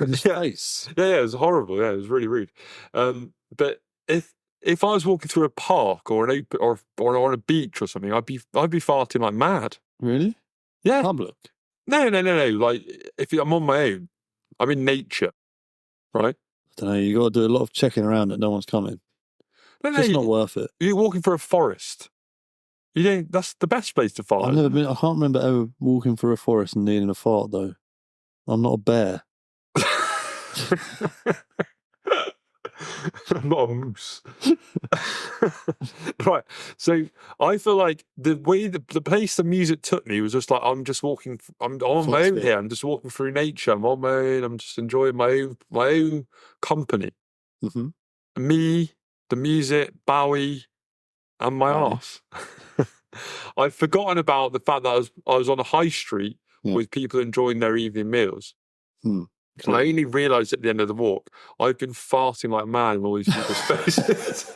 Speaker 2: in his face.
Speaker 1: Yeah, it was horrible. Yeah, it was really rude. But if I was walking through a park or on a beach or something, I'd be farting like mad.
Speaker 2: Really?
Speaker 1: Yeah.
Speaker 2: Public?
Speaker 1: No. Like, if I'm on my own, I'm in nature, right?
Speaker 2: I don't know. You got to do a lot of checking around that no one's coming.
Speaker 1: No,
Speaker 2: it's not worth it.
Speaker 1: You're walking through a forest. You don't. That's the best place to fart.
Speaker 2: I can't remember ever walking through a forest and needing a fart though. I'm not a bear.
Speaker 1: I'm not a moose. Right. So I feel like the way the place the music took me was just like I'm just walking. I'm on my own here. I'm just walking through nature. I'm on my own. I'm just enjoying my own company.
Speaker 2: Mm-hmm.
Speaker 1: Me, the music, Bowie, and my arse. I've forgotten about the fact that I was on a high street with people enjoying their evening meals. And I only realised at the end of the walk, I've been farting like mad in all these people's faces.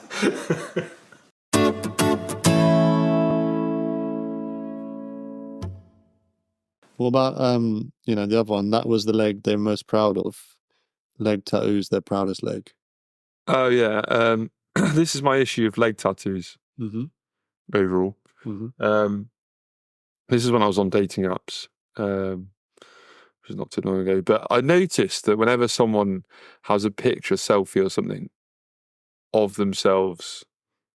Speaker 2: What about the other one? That was the leg they're most proud of. Leg tattoos, their proudest leg.
Speaker 1: Oh yeah. This is my issue of leg tattoos.
Speaker 2: Mm-hmm.
Speaker 1: Overall.
Speaker 2: Mm-hmm.
Speaker 1: This is when I was on dating apps. Which was not too long ago, but I noticed that whenever someone has a picture, selfie or something of themselves,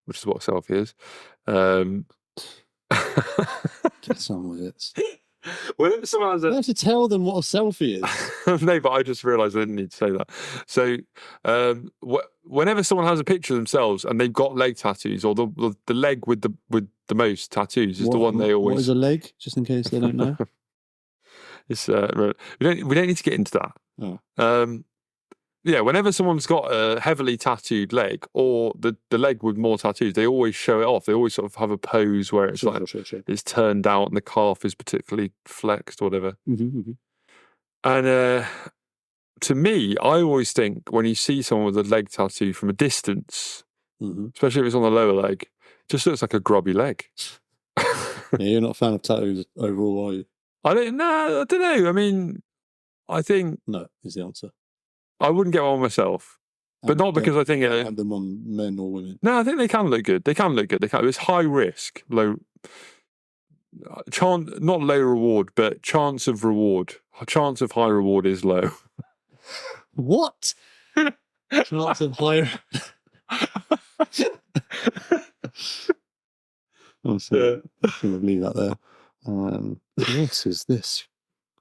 Speaker 1: which is what a selfie is,
Speaker 2: get on with it.
Speaker 1: Whenever someone has
Speaker 2: you have to tell them what a selfie is.
Speaker 1: No, but I just realised I didn't need to say that. So, whenever someone has a picture of themselves and they've got leg tattoos, or the leg with the most tattoos is the one they always.
Speaker 2: What is a leg? Just in case they don't know.
Speaker 1: It's we don't need to get into that.
Speaker 2: Oh.
Speaker 1: Yeah, whenever someone's got a heavily tattooed leg or the leg with more tattoos, they always show it off. They always sort of have a pose where it's sure. It's turned out and the calf is particularly flexed or whatever.
Speaker 2: Mm-hmm.
Speaker 1: And to me, I always think when you see someone with a leg tattoo from a distance, especially if it's on the lower leg, it just looks like a grubby leg.
Speaker 2: Yeah, you're not a fan of tattoos overall, are you?
Speaker 1: I don't know. I mean, I think...
Speaker 2: No, is the answer.
Speaker 1: I wouldn't get one myself. But not because I think...
Speaker 2: have them on men or women.
Speaker 1: No, I think they can look good. It's high risk, low... not low reward, but chance of reward. Chance of high reward is low.
Speaker 2: What? Chance of high... I'm going to leave that there. What is this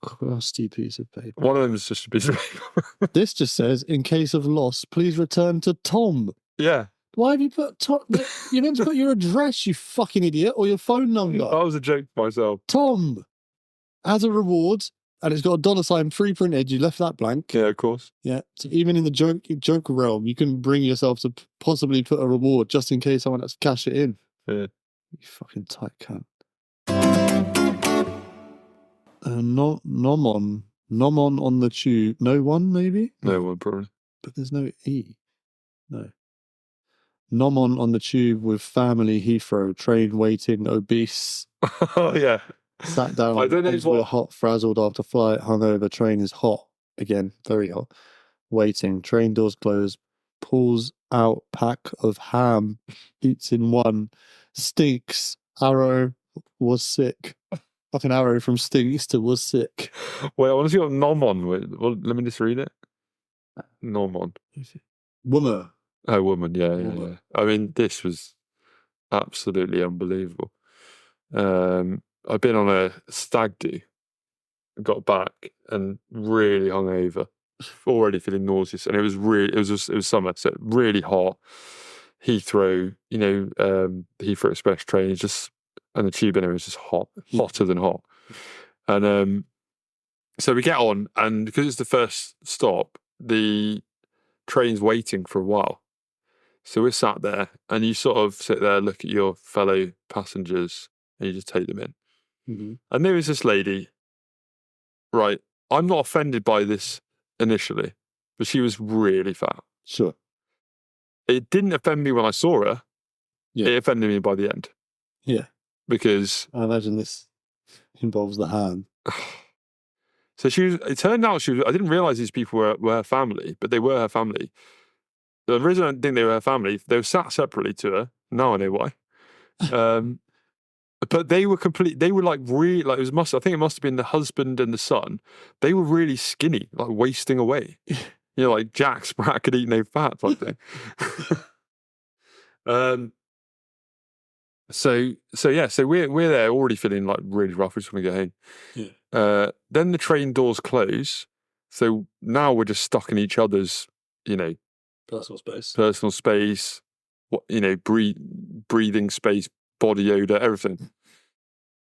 Speaker 2: crusty piece of paper?
Speaker 1: One of them is just a piece of paper.
Speaker 2: This just says, in case of loss, please return to Tom.
Speaker 1: Yeah.
Speaker 2: Why have you put Tom? You meant to put your address, you fucking idiot, or your phone number.
Speaker 1: That was a joke to myself.
Speaker 2: Tom. As a reward, and it's got a dollar sign pre-printed. You left that blank.
Speaker 1: Yeah, of course.
Speaker 2: Yeah. So even in the joke realm, you can bring yourself to possibly put a reward just in case someone has to cash it in.
Speaker 1: Yeah.
Speaker 2: You fucking tight cunt. Nomon on the tube. No one, maybe?
Speaker 1: No one, probably.
Speaker 2: But there's no E. No. Nomon on the tube with family, Heathrow, train waiting, obese.
Speaker 1: Oh, yeah.
Speaker 2: Sat down.
Speaker 1: I don't know
Speaker 2: we're hot, frazzled after flight, hungover, train is hot. Again, very hot. Waiting, train doors closed, pulls out pack of ham, eats in one, stinks, arrow, was sick. Fucking arrow from stinks to was sick.
Speaker 1: Wait, I want to see what Nomon with. Well, let me just read it. Nomon.
Speaker 2: Woman.
Speaker 1: Oh, woman, yeah. I mean, this was absolutely unbelievable. I've been on a stag do, got back and really hungover, already feeling nauseous, and it was summer, so really hot. Heathrow, the Heathrow Express train is just, and the tube anyway is just hotter than hot, and so we get on, and because it's the first stop, the train's waiting for a while. So we're sat there, and you sort of sit there, look at your fellow passengers, and you just take them in.
Speaker 2: Mm-hmm.
Speaker 1: And there was this lady, right? I'm not offended by this initially, but she was really fat.
Speaker 2: Sure.
Speaker 1: It didn't offend me when I saw her.
Speaker 2: Yeah.
Speaker 1: It offended me by the end.
Speaker 2: Yeah.
Speaker 1: Because
Speaker 2: I imagine this involves the hand.
Speaker 1: So it turned out I didn't realise these people were her family, but they were her family. The reason I didn't think they were her family, they were sat separately to her. Now I know why. But they were like really, like I think it must have been the husband and the son. They were really skinny, like wasting away. Like Jack Sprat could eat no fat type thing. So we're there already feeling like really rough. We just want to go home.
Speaker 2: Yeah.
Speaker 1: Then the train doors close. So now we're just stuck in each other's, personal space, breathing space, body odor, everything.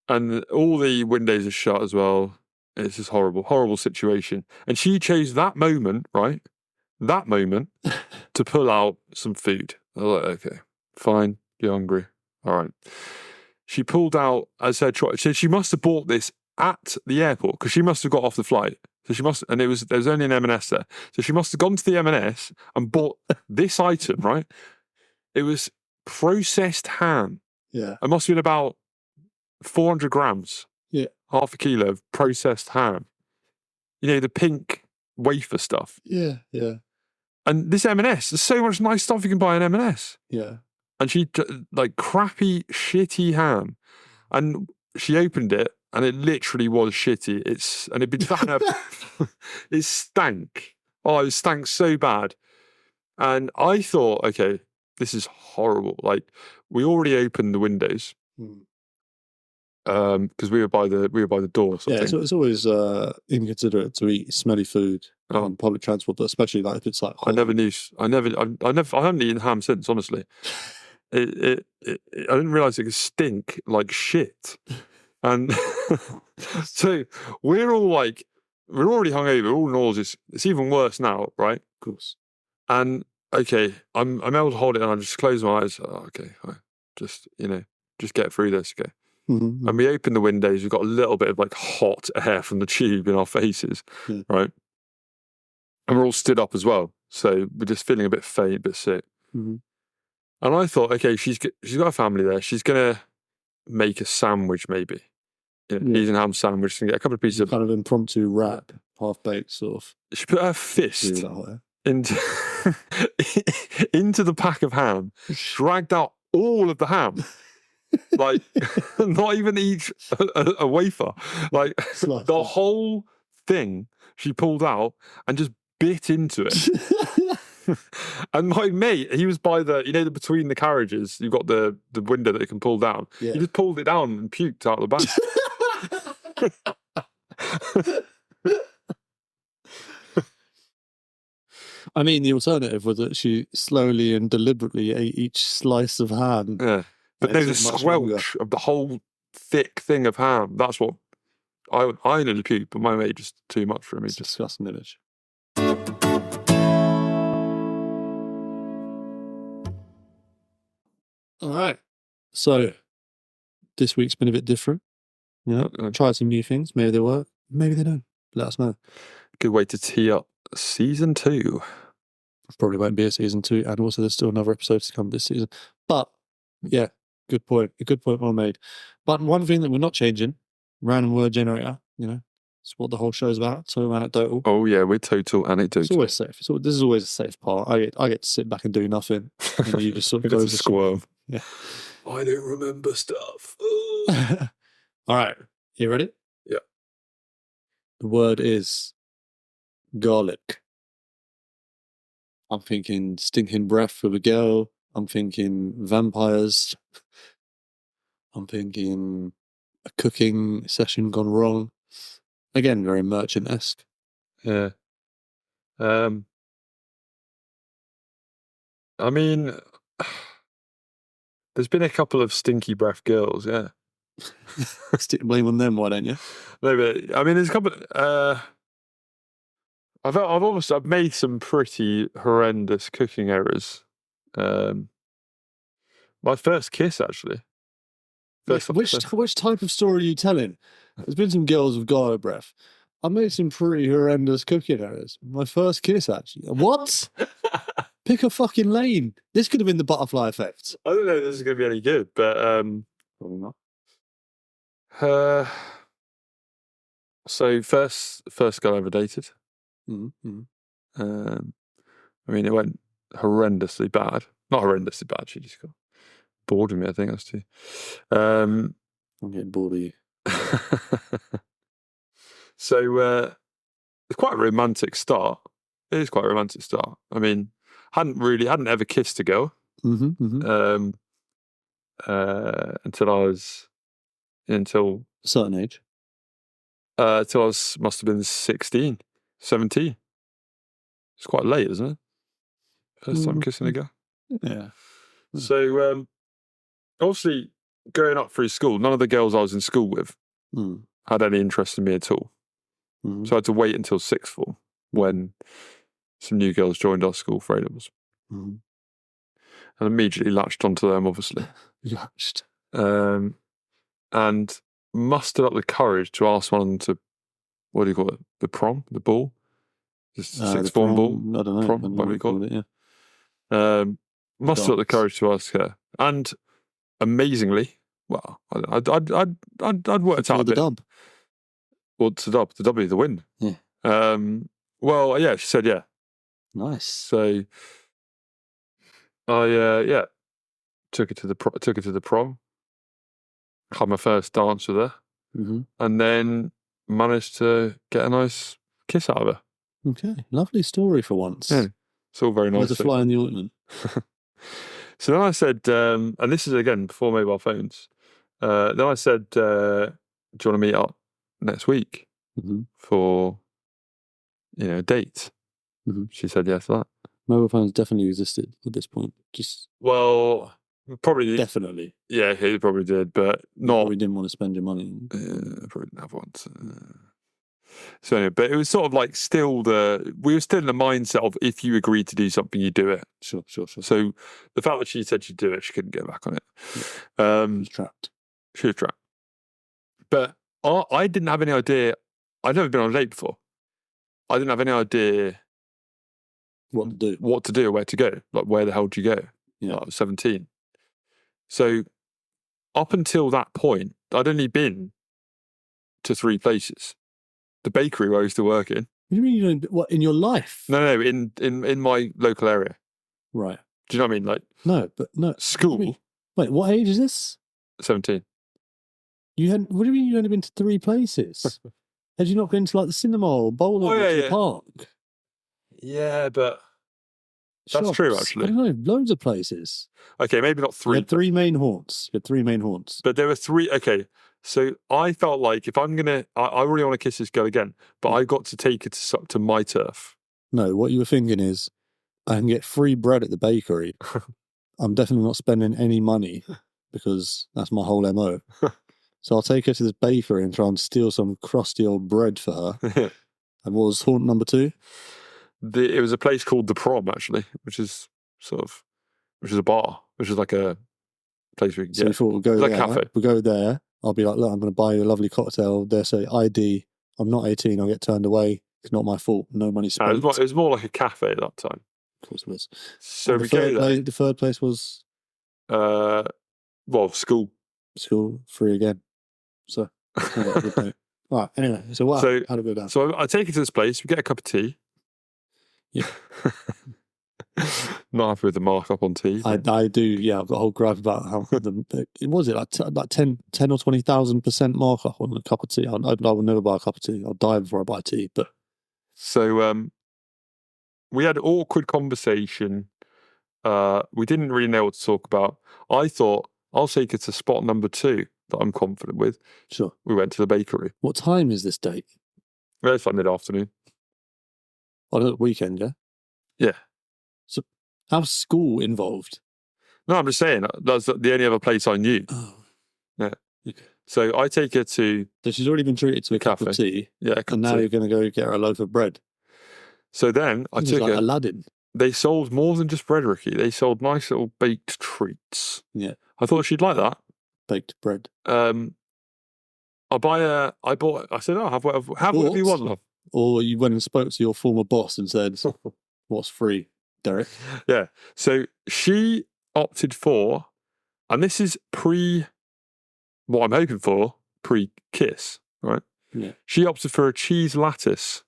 Speaker 1: And all the windows are shut as well. It's just horrible situation. And she chose that moment, right? That moment to pull out some food. I was like, okay, fine, you're hungry. All right. She pulled out as her choice. So she must have bought this at the airport because she must have got off the flight. So there was only an M&S there. So she must have gone to the M&S and bought this item, right? It was processed ham.
Speaker 2: Yeah.
Speaker 1: It must have been about 400 grams.
Speaker 2: Yeah.
Speaker 1: Half a kilo of processed ham. The pink wafer stuff.
Speaker 2: Yeah, yeah.
Speaker 1: And this M&S, there's so much nice stuff you can buy in M&S.
Speaker 2: Yeah. And
Speaker 1: she, like, crappy, shitty ham. And she opened it, and it literally was shitty. It'd been sat in her... It stank. Oh, it stank so bad. And I thought, okay, this is horrible. Like, we already opened the windows. Because we were by the door.
Speaker 2: So it's always inconsiderate to eat smelly food on public transport, but especially like if it's like hot.
Speaker 1: I haven't eaten ham since. Honestly, I didn't realize it could stink like shit, and so we're already hungover, we're all nauseous. It's even worse now, right?
Speaker 2: Of course.
Speaker 1: And okay, I'm able to hold it, and I just close my eyes. Oh, okay, just get through this, okay.
Speaker 2: Mm-hmm.
Speaker 1: And we open the windows, we've got a little bit of like hot air from the tube in our faces, right? And we're all stood up as well. So we're just feeling a bit faint, a bit sick.
Speaker 2: Mm-hmm.
Speaker 1: And I thought, okay, she's got a family there. She's going to make a sandwich maybe. Cheese and ham sandwich and get a couple of pieces of...
Speaker 2: Kind of impromptu wrap, half-baked sort of...
Speaker 1: She put her fist into the pack of ham, dragged out all of the ham. Like, not even each a wafer. Like, the whole thing she pulled out and just bit into it. And my mate, he was by the between the carriages, you've got the window that you can pull down.
Speaker 2: Yeah.
Speaker 1: He just pulled it down and puked out the back.
Speaker 2: I mean, the alternative was that she slowly and deliberately ate each slice of ham.
Speaker 1: Yeah. But there's a squelch of the whole thick thing of ham. That's what I nearly puked, but my mate just too much for me.
Speaker 2: It's a disgusting image. All right. So this week's been a bit different. Yeah. Try some new things. Maybe they work. Maybe they don't. Let us know.
Speaker 1: Good way to tee up season 2.
Speaker 2: Probably won't be a season 2, and also there's still another episode to come this season. But yeah, good point. A good point well made. But one thing that we're not changing, random word generator. It's what the whole show's about. So anecdotal.
Speaker 1: Oh yeah, we're total anecdotal.
Speaker 2: It's always safe. This is always a safe part. I get to sit back and do nothing, and you just sort of go to
Speaker 1: squirm.
Speaker 2: Yeah.
Speaker 1: I don't remember stuff.
Speaker 2: All right, you ready?
Speaker 1: Yeah.
Speaker 2: The word is garlic. I'm thinking stinking breath of a girl. I'm thinking vampires. I'm thinking a cooking session gone wrong. Again, very merchant-esque.
Speaker 1: Yeah. I mean, there's been a couple of stinky breath girls, yeah.
Speaker 2: Stick blame on them, why don't you?
Speaker 1: No, but I mean, there's a couple. I've made some pretty horrendous cooking errors. My first kiss, actually.
Speaker 2: Which type of story are you telling? There's been some girls with garlic breath. I made some pretty horrendous cooking errors. My first kiss, actually. What? Pick a fucking lane. This could have been the butterfly effect.
Speaker 1: I don't know if this is going to be any good, but
Speaker 2: probably not.
Speaker 1: So first girl I ever dated.
Speaker 2: Mm-hmm.
Speaker 1: I mean, it went horrendously bad. Not horrendously bad. She just got bored of me. I think that's too.
Speaker 2: I'm getting bored of you.
Speaker 1: So it's quite a romantic start. It is quite a romantic start. I mean, hadn't ever kissed a girl until a
Speaker 2: certain age.
Speaker 1: Till I must have been 16, 17. It's quite late, isn't it? First time kissing a girl.
Speaker 2: Yeah.
Speaker 1: So obviously, growing up through school, none of the girls I was in school with had any interest in me at all. So I had to wait until sixth form when some new girls joined our school for A-levels. And immediately latched onto them, obviously.
Speaker 2: Latched.
Speaker 1: And mustered up the courage to ask one of them to, what do you call it? The prom? The ball? Just sixth form ball?
Speaker 2: I don't know.
Speaker 1: Prom, what do you call it? Yeah. Mustered up the courage to ask her. And amazingly, well, I'd worked out a bit.
Speaker 2: The dub.
Speaker 1: What's the dub? The W, the win.
Speaker 2: Yeah.
Speaker 1: Well, yeah, she said yeah.
Speaker 2: Nice.
Speaker 1: So I took her to the prom. Had my first dance with her, and then managed to get a nice kiss out of her.
Speaker 2: Okay, lovely story for once.
Speaker 1: Yeah, it's all very nice.
Speaker 2: There's a fly in the ointment.
Speaker 1: So then I said, and this is again before mobile phones. Then I said, "Do you want to meet up next week for a date?" She said yes to that.
Speaker 2: Mobile phones definitely existed at this point.
Speaker 1: Probably
Speaker 2: definitely.
Speaker 1: Yeah, he probably did, but not.
Speaker 2: We didn't want to spend your money.
Speaker 1: Probably didn't have one. So anyway, but it was sort of like we were still in the mindset of if you agreed to do something, you do it.
Speaker 2: Sure.
Speaker 1: So the fact that she said she'd do it, she couldn't get back on it.
Speaker 2: Yeah. She was trapped.
Speaker 1: She was trapped. But I didn't have any idea. I'd never been on a date before. I didn't have any idea
Speaker 2: what to
Speaker 1: do or where to go. Like, where the hell do you go?
Speaker 2: Yeah.
Speaker 1: Like, I was 17. So up until that point, I'd only been to 3 places. The bakery where I used to work in.
Speaker 2: What do you mean you don't? What, in your life?
Speaker 1: No, in my local area.
Speaker 2: Right.
Speaker 1: Do you know what I mean? Like,
Speaker 2: no.
Speaker 1: School.
Speaker 2: Wait, what age is this?
Speaker 1: 17.
Speaker 2: What do you mean you've only been to 3 places? Had you not been to like the cinema or bowling or the park?
Speaker 1: Yeah, but that's true, actually.
Speaker 2: I don't know, loads of places.
Speaker 1: Okay, maybe not 3.
Speaker 2: You had 3 main haunts.
Speaker 1: But there were 3. Okay, so I felt like if I'm gonna, I really want to kiss this girl again, but I got to take her to my turf.
Speaker 2: No, what you were thinking is, I can get free bread at the bakery. I'm definitely not spending any money because that's my whole MO. So I'll take her to this bakery and try and steal some crusty old bread for her. And what was haunt number 2?
Speaker 1: It was a place called the Prom, actually, which is a bar, which is like a place we can
Speaker 2: So we thought we'll go
Speaker 1: like
Speaker 2: there.
Speaker 1: a cafe.
Speaker 2: We'll go there. I'll be like, look, I'm going to buy you a lovely cocktail. They say ID. I'm not 18. I'll get turned away. It's not my fault. No money spent.
Speaker 1: It was more like a cafe at that time.
Speaker 2: Of course it was.
Speaker 1: So
Speaker 2: and
Speaker 1: we go there.
Speaker 2: The third place was
Speaker 1: school.
Speaker 2: School, free again. So all right. Anyway, so how did it go down?
Speaker 1: So I take you to this place. We get a cup of tea.
Speaker 2: Yeah.
Speaker 1: Not happy with the markup on tea.
Speaker 2: I do. Yeah, I've got a whole gripe about how was it like 10 or 20,000% markup on a cup of tea. I will never buy a cup of tea. I'll die before I buy tea. But
Speaker 1: so we had awkward conversation. We didn't really know what to talk about. I thought I'll take it to spot number 2 that I'm confident with.
Speaker 2: Sure.
Speaker 1: We went to the bakery.
Speaker 2: What time is this date?
Speaker 1: Well, it's like mid-afternoon.
Speaker 2: On a weekend, yeah?
Speaker 1: Yeah.
Speaker 2: So how's school involved?
Speaker 1: No, I'm just saying, that's the only other place I knew.
Speaker 2: Oh.
Speaker 1: Yeah. So I take her to...
Speaker 2: So she's already been treated to a cup of tea.
Speaker 1: Yeah,
Speaker 2: and now you're going to go get her a loaf of bread.
Speaker 1: So then I took
Speaker 2: like
Speaker 1: her...
Speaker 2: Aladdin.
Speaker 1: They sold more than just bread, Ricky. They sold nice little baked treats.
Speaker 2: Yeah.
Speaker 1: I thought she'd like that.
Speaker 2: Baked bread.
Speaker 1: I said, have whatever you want, love.
Speaker 2: Or you went and spoke to your former boss and said, what's free, Derek?
Speaker 1: Yeah. So she opted for, and this is what I'm hoping for, pre-kiss, right?
Speaker 2: Yeah.
Speaker 1: She opted for a cheese lattice.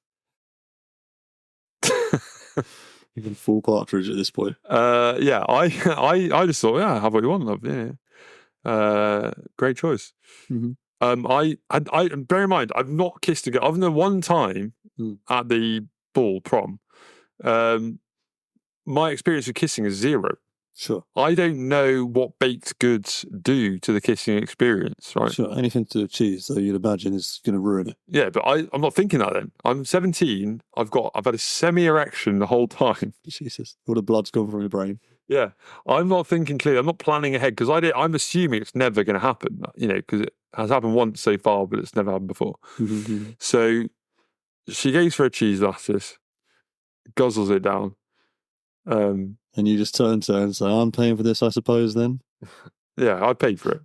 Speaker 2: You can full partridge at this point.
Speaker 1: Yeah. I just thought, yeah, have what you want, love. Yeah. Great choice.
Speaker 2: Mm-hmm.
Speaker 1: I bear in mind, I've not kissed a girl other than one time at the prom. My experience with kissing is 0.
Speaker 2: Sure.
Speaker 1: I don't know what baked goods do to the kissing experience, right?
Speaker 2: Sure. Anything to do with cheese, though, you'd imagine is going to ruin it.
Speaker 1: Yeah, but I'm not thinking that then. I'm 17. I've had a semi-erection the whole time.
Speaker 2: Jesus. All the blood's gone from your brain.
Speaker 1: Yeah. I'm not thinking clearly. I'm not planning ahead because I'm assuming it's never going to happen, because it has happened once so far, but it's never happened before.
Speaker 2: Mm-hmm.
Speaker 1: So she goes for a cheese lattice, guzzles it down.
Speaker 2: And you just turn to her and say, I'm paying for this, I suppose, then?
Speaker 1: Yeah, I paid for it.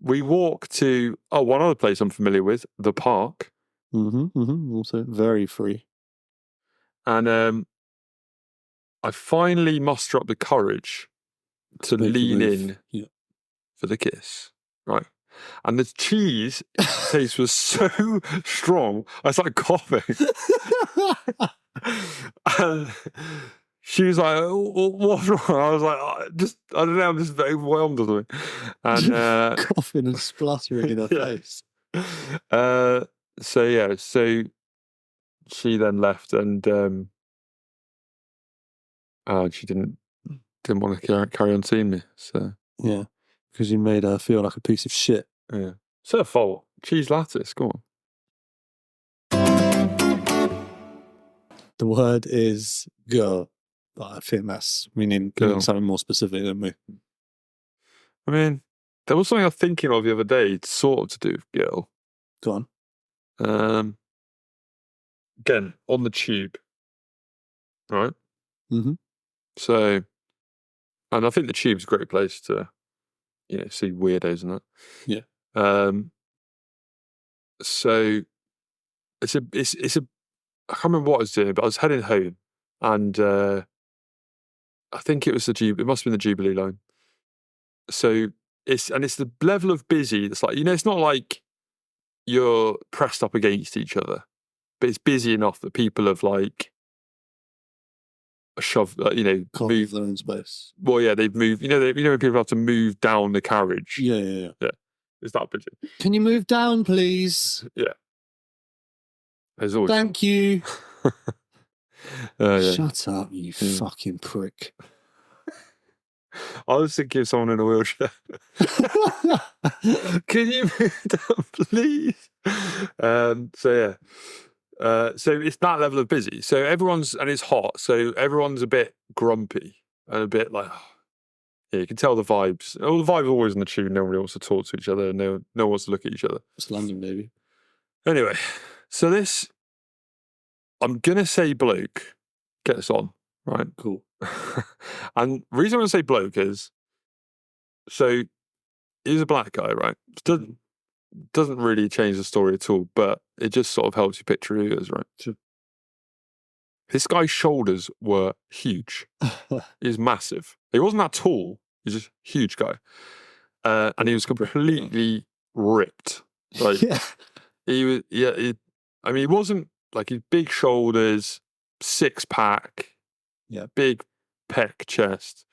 Speaker 1: We walk to, one other place I'm familiar with, the park.
Speaker 2: Also very free.
Speaker 1: And I finally muster up the courage to lean in for the kiss, right? And the cheese taste was so strong, I started coughing. And she was like, what's wrong? I was like, I don't know, I'm just overwhelmed or something. And
Speaker 2: coughing and spluttering in her face.
Speaker 1: So she then left and she didn't want to carry on seeing me. So
Speaker 2: yeah, because you made her feel like a piece of shit.
Speaker 1: Yeah, it's her fault. Cheese lattice, go on.
Speaker 2: The word is girl, but I think that's meaning something more specific than me.
Speaker 1: I mean, there was something I was thinking of the other day, sort of to do with girl.
Speaker 2: Go on.
Speaker 1: Again, on the tube, right?
Speaker 2: Mm-hmm.
Speaker 1: So, and I think the tube's a great place to, see weirdos and that.
Speaker 2: Yeah.
Speaker 1: So it's a I can't remember what I was doing, but I was heading home, and I think it was it must have been the Jubilee line. So it's the level of busy that's like, it's not like you're pressed up against each other, but it's busy enough that people have like shoved,
Speaker 2: moved their own space.
Speaker 1: Well, yeah, they've moved. When people have to move down the carriage.
Speaker 2: Yeah.
Speaker 1: It's that busy.
Speaker 2: Can you move down, please?
Speaker 1: Yeah. There's always.
Speaker 2: Thank you.
Speaker 1: Yeah.
Speaker 2: Shut up, you fucking prick.
Speaker 1: I was thinking of someone in a wheelchair. Can you move down, please? So it's that level of busy. So and it's hot. So everyone's a bit grumpy and a bit like, you can tell the vibes. All the vibes are always in the tune. Nobody wants to talk to each other. No one wants to look at each other.
Speaker 2: It's London, baby.
Speaker 1: Anyway, so this, I'm gonna say bloke gets on, right?
Speaker 2: Cool.
Speaker 1: And the reason I'm gonna say bloke is, so he's a black guy, right? Doesn't really change the story at all, but it just sort of helps you picture who he is, right?
Speaker 2: Sure.
Speaker 1: This guy's shoulders were huge. He's massive. He wasn't that tall. He's just a huge guy. And he was completely ripped. Like, he was, I mean, he wasn't like his big shoulders, 6-pack, big pec chest.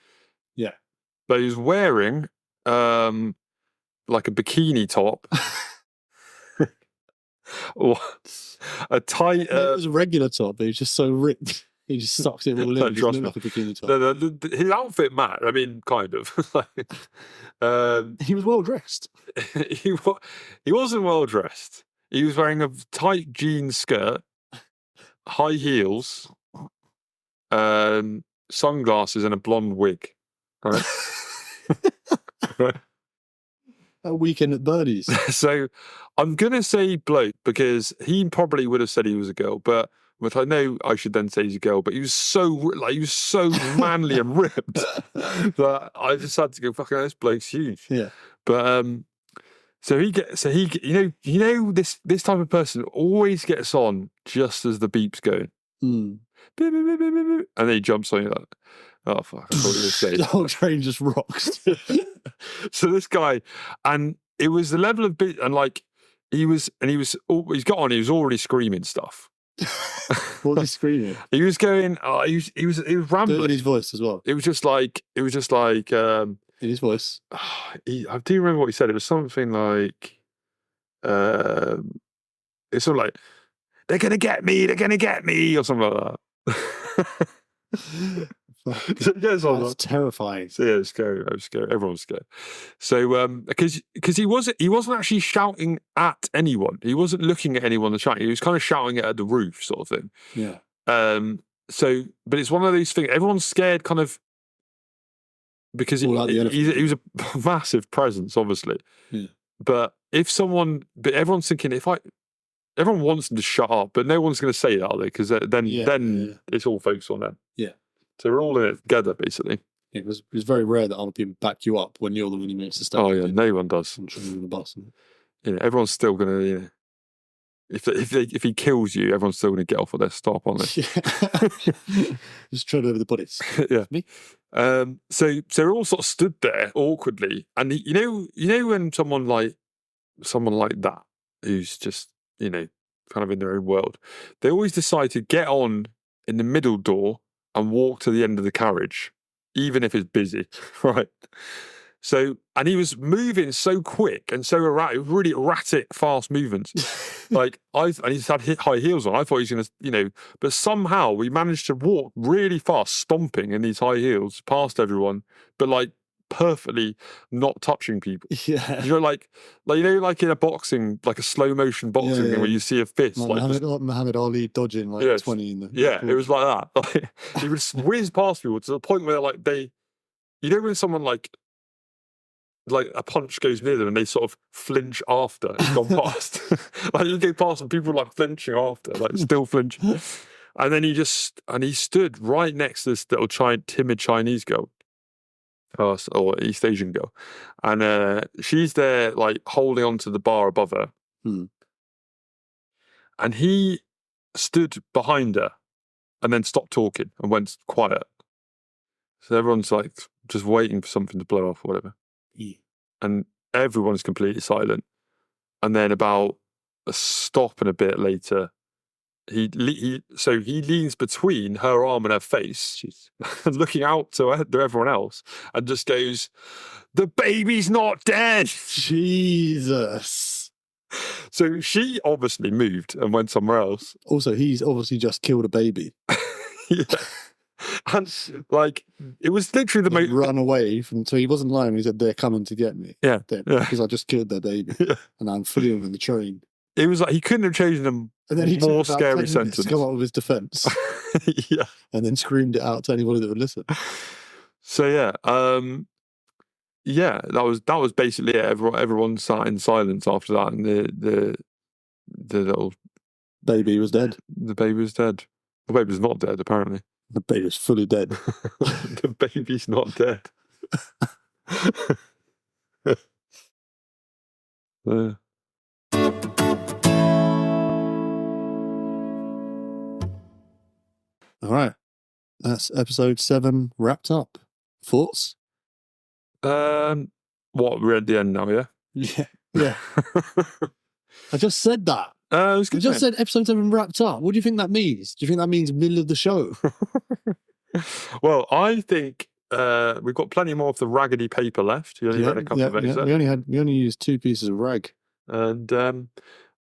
Speaker 2: Yeah.
Speaker 1: But he was wearing like a bikini top. Or a tight.
Speaker 2: It was a regular top, but he was just so ripped. He just sucked it all in. It looked like a bikini top.
Speaker 1: His outfit matched. I mean, kind of.
Speaker 2: He was well dressed.
Speaker 1: He wasn't well dressed. He was wearing a tight jean skirt, high heels, sunglasses, and a blonde wig. Right? Right.
Speaker 2: A weekend at Birdie's.
Speaker 1: So I'm gonna say bloke because he probably would have said he was a girl, but I know I should then say he's a girl. But he was so manly and ripped that I just had to go. Fucking hell, this bloke's huge.
Speaker 2: Yeah.
Speaker 1: But you know this type of person always gets on just as the beep's going.
Speaker 2: Mm.
Speaker 1: Beep, beep, beep, beep, beep, beep, and then he jumps on you like, oh fuck! I thought you were saying.
Speaker 2: The whole train just rocks.
Speaker 1: So this guy, and it was the level of bit, and like he's got on. He was already screaming stuff.
Speaker 2: What was he screaming?
Speaker 1: He was going. He was rambling
Speaker 2: in his voice as well.
Speaker 1: It was just like.
Speaker 2: In his voice.
Speaker 1: I do remember what he said. It was something like. It's sort of like, they're gonna get me, or something like that. So
Speaker 2: that's terrifying.
Speaker 1: So yeah, it was scary. I was scared. Everyone's scared. So because he wasn't actually shouting at anyone. He wasn't looking at anyone to shout. He was kind of shouting it at the roof, sort of thing.
Speaker 2: Yeah.
Speaker 1: So, but it's one of those things. Everyone's scared, kind of, because he was a massive presence, obviously.
Speaker 2: Yeah.
Speaker 1: But everyone's thinking everyone wants them to shut up, but no one's going to say that, are they? Because then it's all focused on them.
Speaker 2: Yeah.
Speaker 1: So we're all in it together, basically.
Speaker 2: It was very rare that other people back you up when you're the one who makes the step.
Speaker 1: Oh yeah, no one does.
Speaker 2: On the bus.
Speaker 1: Everyone's still gonna. If he kills you, everyone's still gonna get off of their stop, aren't they?
Speaker 2: Yeah. Just tread over the bodies.
Speaker 1: Yeah.
Speaker 2: Me.
Speaker 1: So we're all sort of stood there awkwardly, and you know when someone like that who's just kind of in their own world, they always decide to get on in the middle door and walk to the end of the carriage, even if it's busy, right? So, and he was moving so quick and so erratic, really erratic, fast movements. And he's had high heels on. I thought he was going to, but somehow we managed to walk really fast, stomping in these high heels past everyone, but like perfectly not touching people.
Speaker 2: Yeah.
Speaker 1: Like in a boxing, like a slow motion boxing thing where you see a fist.
Speaker 2: Like Muhammad Ali dodging 20 in the...
Speaker 1: Yeah, it was like that. Like, he would whiz past people to the point where when someone like a punch goes near them and they sort of flinch after it's gone past. Like you go past and people like flinching after, like still flinching. And then he stood right next to this little timid Chinese girl. Or East Asian girl, and she's there like holding onto the bar above her, and he stood behind her, and then stopped talking and went quiet. So everyone's like just waiting for something to blow off or whatever, and everyone's completely silent. And then about a stop and a bit later, he leans between her arm and her face, looking out to everyone else, and just goes, "The baby's not dead."
Speaker 2: Jesus.
Speaker 1: So she obviously moved and went somewhere else.
Speaker 2: Also, he's obviously just killed a baby.
Speaker 1: Yeah. And like it was literally the most
Speaker 2: run away from. So he wasn't lying. He said, "They're coming to get me."
Speaker 1: Yeah,
Speaker 2: because I just killed their baby, and I'm fully on the train.
Speaker 1: It was like he couldn't have chosen a
Speaker 2: and then he
Speaker 1: more scary sentence
Speaker 2: to come up with his defense.
Speaker 1: Yeah,
Speaker 2: and then screamed it out to anybody that would listen.
Speaker 1: So yeah, Yeah, that was basically it. Everyone sat in silence after that, and the little
Speaker 2: baby was dead.
Speaker 1: The baby was dead. The baby's not dead, apparently.
Speaker 2: The baby's fully dead.
Speaker 1: The baby's not dead.
Speaker 2: All right. That's episode 7 wrapped up. Thoughts?
Speaker 1: What, we're at the end now, yeah?
Speaker 2: Yeah. I just said that.
Speaker 1: I
Speaker 2: just said episode 7 wrapped up. What do you think that means? Do you think that means middle of the show?
Speaker 1: Well, I think we've got plenty more of the raggedy paper left. You only read a couple of it.
Speaker 2: Yeah. We only used 2 pieces of rag.
Speaker 1: And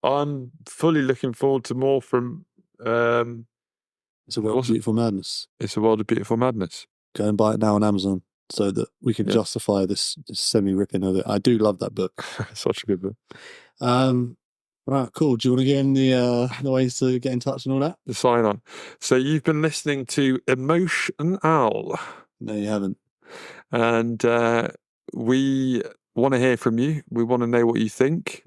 Speaker 1: I'm fully looking forward to more from
Speaker 2: It's a World of Beautiful Madness.
Speaker 1: It's a World of Beautiful Madness.
Speaker 2: Go and buy it now on Amazon so that we can justify this semi-ripping of it. I do love that book.
Speaker 1: Such a good book.
Speaker 2: Right, cool. Do you want to get in the ways to get in touch and all that?
Speaker 1: The sign on. So you've been listening to Emosh and Owl.
Speaker 2: No, you haven't.
Speaker 1: And we want to hear from you. We want to know what you think.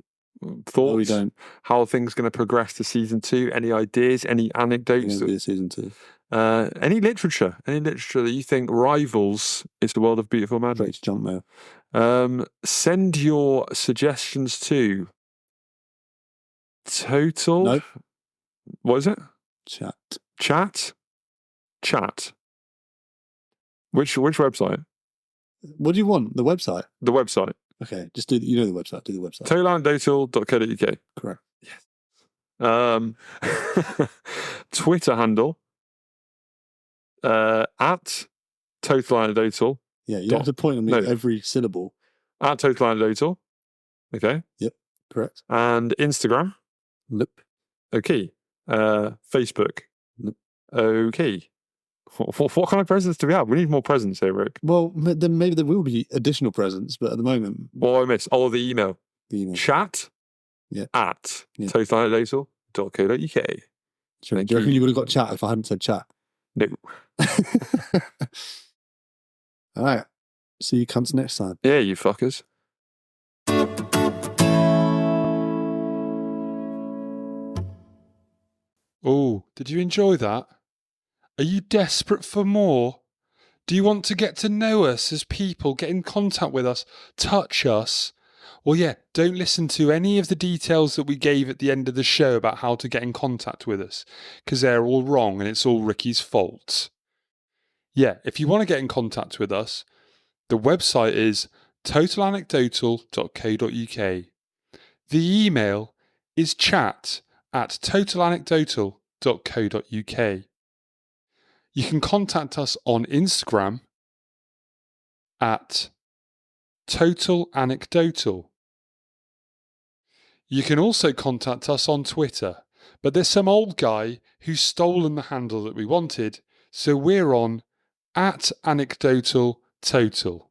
Speaker 1: Thoughts?
Speaker 2: No, we don't.
Speaker 1: How are things going to progress to season 2? Any ideas? Any anecdotes?
Speaker 2: It's going to be season 2.
Speaker 1: Any literature that you think rivals It's the World of Beautiful Madness?
Speaker 2: Great jump mail.
Speaker 1: Send your suggestions to Total.
Speaker 2: Nope.
Speaker 1: What is it?
Speaker 2: Chat.
Speaker 1: Which website?
Speaker 2: What do you want? The website?
Speaker 1: The website.
Speaker 2: Okay, just do the website. Do the website.
Speaker 1: totalanecdotal.co.uk.
Speaker 2: Correct.
Speaker 1: Yes. Twitter handle at totalanecdotal.
Speaker 2: Yeah, you have to point on every syllable.
Speaker 1: At totalanecdotal. Okay.
Speaker 2: Yep. Correct.
Speaker 1: And Instagram.
Speaker 2: Nope.
Speaker 1: Okay. Facebook.
Speaker 2: Nope.
Speaker 1: Okay. What kind of presents do we have? We need more presents here, Rick.
Speaker 2: Well, then maybe there will be additional presents, but at the moment...
Speaker 1: What I missed? Oh, the email. Chat at totalanecdotal.co.uk.
Speaker 2: Do you reckon you would have got chat if I hadn't said chat?
Speaker 1: No.
Speaker 2: All right. See you cunts next time.
Speaker 1: Yeah, you fuckers.
Speaker 4: Oh, did you enjoy that? Are you desperate for more? Do you want to get to know us as people, get in contact with us, touch us? Well, yeah, don't listen to any of the details that we gave at the end of the show about how to get in contact with us, because they're all wrong and it's all Ricky's fault. Yeah, if you want to get in contact with us, the website is totalanecdotal.co.uk. The email is chat@totalanecdotal.co.uk. You can contact us on Instagram at totalanecdotal. You can also contact us on Twitter, but there's some old guy who's stolen the handle that we wanted, so we're on @anecdotaltotal.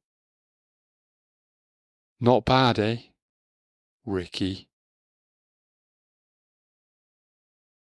Speaker 4: Not bad, eh, Ricky?